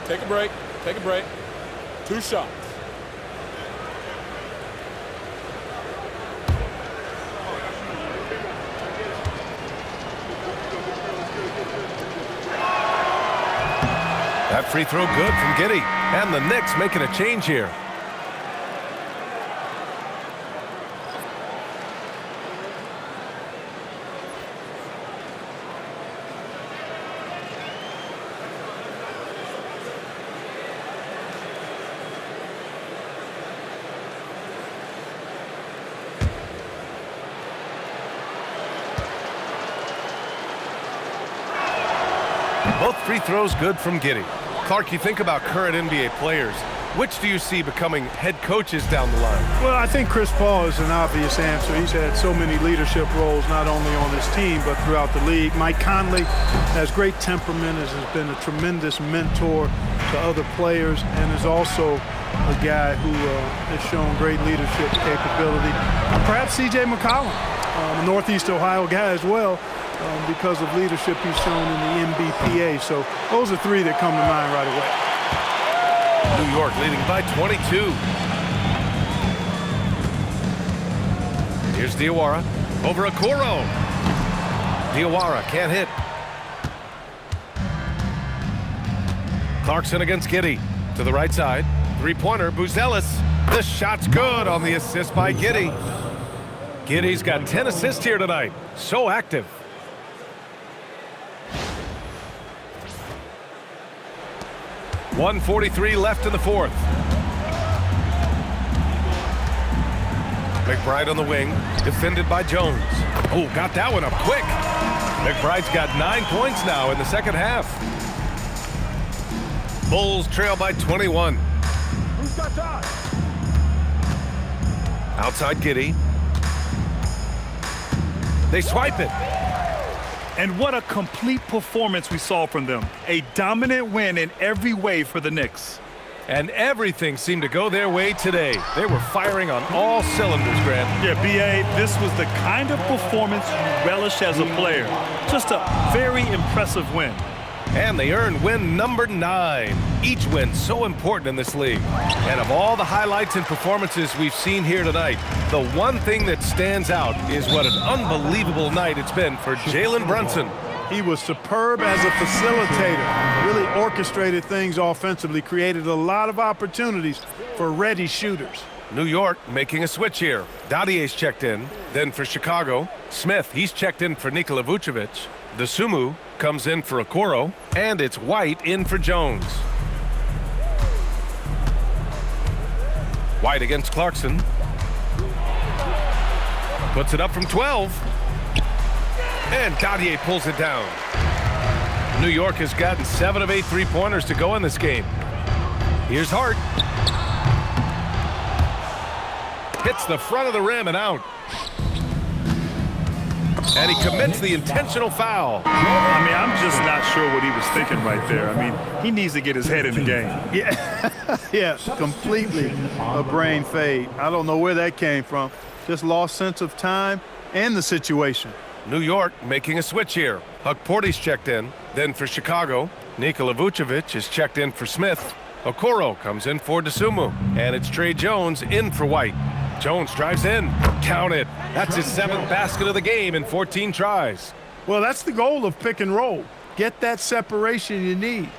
Take a break. Take a break. 2 shots. That free throw good from Giddey. And the Knicks making a change here. Both free throws good from Giddey. Clark, you think about current NBA players. Which do you see becoming head coaches down the line? Well, I think Chris Paul is an obvious answer. He's had so many leadership roles, not only on this team, but throughout the league. Mike Conley has great temperament, has been a tremendous mentor to other players, and is also a guy who has shown great leadership capability. Perhaps C.J. McCollum, a Northeast Ohio guy as well, because of leadership he's shown in the NBPA. So those are 3 that come to mind right away. New York leading by 22. Here's Diawara over Okoro. Diawara can't hit. Clarkson against Giddey to the right side. 3-pointer, Buzelis. The shot's good on the assist by Giddey. Giddey's got 10 assists here tonight. So active. 1:43 left in the fourth. McBride on the wing, defended by Jones. Oh, got that one up quick. McBride's got 9 points now in the second half. Bulls trail by 21. Who's got that? Outside Giddey. They swipe it. And what a complete performance we saw from them. A dominant win in every way for the Knicks. And everything seemed to go their way today. They were firing on all cylinders, Grant. Yeah, B.A., this was the kind of performance you relish as a player. Just a very impressive win. And they earned win number 9. Each win so important in this league. And of all the highlights and performances we've seen here tonight, the one thing that stands out is what an unbelievable night it's been for Jalen Brunson. He was superb as a facilitator, really orchestrated things offensively, created a lot of opportunities for ready shooters. New York making a switch here. Dadier's checked in. Then for Chicago, Smith, he's checked in for Nikola Vucevic. Dosunmu comes in for Okoro, and it's White in for Jones. White against Clarkson. Puts it up from 12. And Dadier pulls it down. New York has gotten 7 of 8 three-pointers to go in this game. Here's Hart. Hits the front of the rim and out. And he commits the intentional foul. I mean, I'm just not sure what he was thinking right there. I mean, he needs to get his head in the game. Yeah, yeah, completely a brain fade. I don't know where that came from. Just lost sense of time and the situation. New York making a switch here. Portis checked in. Then for Chicago, Nikola Vucevic is checked in for Smith. Okoro comes in for Dosunmu. And it's Trey Jones in for White. Jones drives in. Count it. That's his 7th basket of the game in 14 tries. Well, that's the goal of pick and roll. Get that separation you need.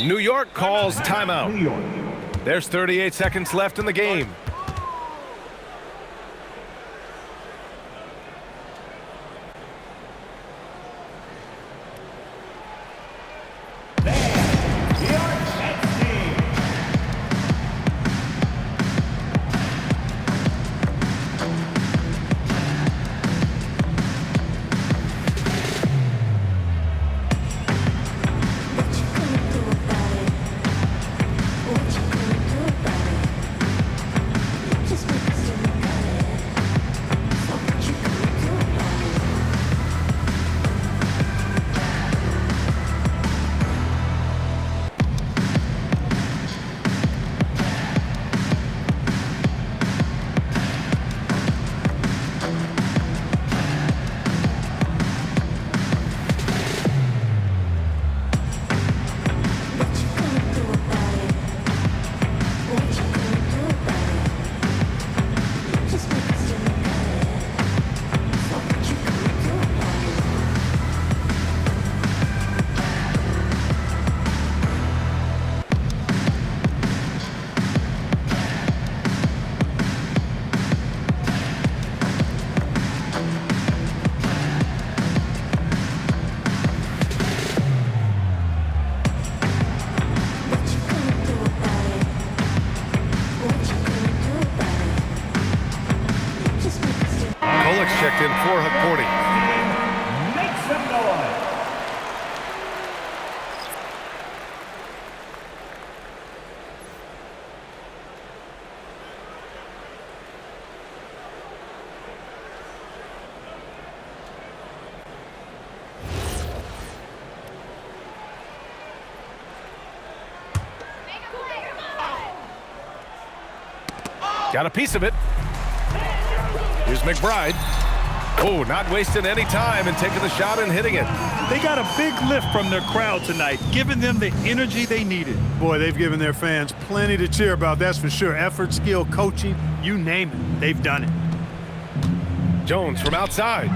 New York calls timeout. There's 38 seconds left in the game. Checked in for Portis. Make some noise. Got a piece of it. Here's McBride. Oh, not wasting any time and taking the shot and hitting it. They got a big lift from their crowd tonight, giving them the energy they needed. Boy, they've given their fans plenty to cheer about, that's for sure. Effort, skill, coaching, you name it, they've done it. Jones from outside.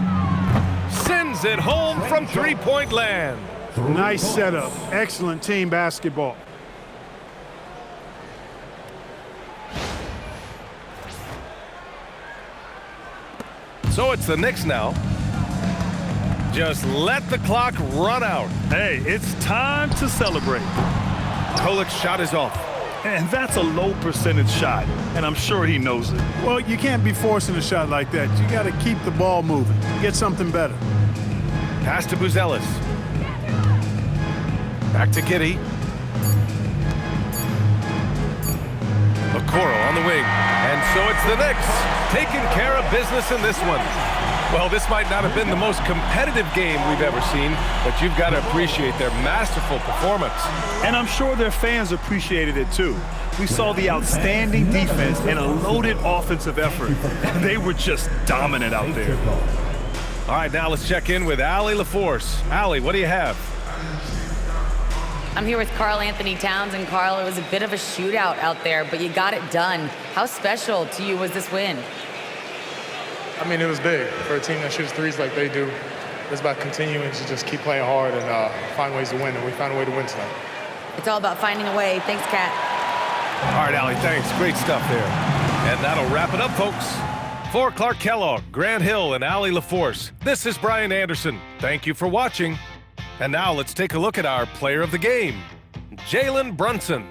Sends it home from three-point land. Nice setup. Excellent team basketball. So it's the Knicks now. Just let the clock run out. Hey, it's time to celebrate. Kolik's shot is off. And that's a low percentage shot, and I'm sure he knows it. Well, you can't be forcing a shot like that. You got to keep the ball moving. Get something better. Pass to Buzelis. Back to Giddey. Okoro on the wing. And so it's the Knicks taking care of business in this one. Well, this might not have been the most competitive game we've ever seen, but you've got to appreciate their masterful performance. And I'm sure their fans appreciated it too. We saw the outstanding defense and a loaded offensive effort. They were just dominant out there. All right, now let's check in with Allie LaForce. Allie, what do you have? I'm here with Karl Anthony Towns, and Karl, it was a bit of a shootout out there, but you got it done. How special to you was this win? I mean, it was big for a team that shoots threes like they do. It's about continuing to just keep playing hard and find ways to win, and we found a way to win tonight. It's all about finding a way. Thanks, Kat. All right, Allie, thanks. Great stuff there. And that'll wrap it up, folks. For Clark Kellogg, Grant Hill, and Allie LaForce, this is Brian Anderson. Thank you for watching. And now let's take a look at our player of the game, Jalen Brunson.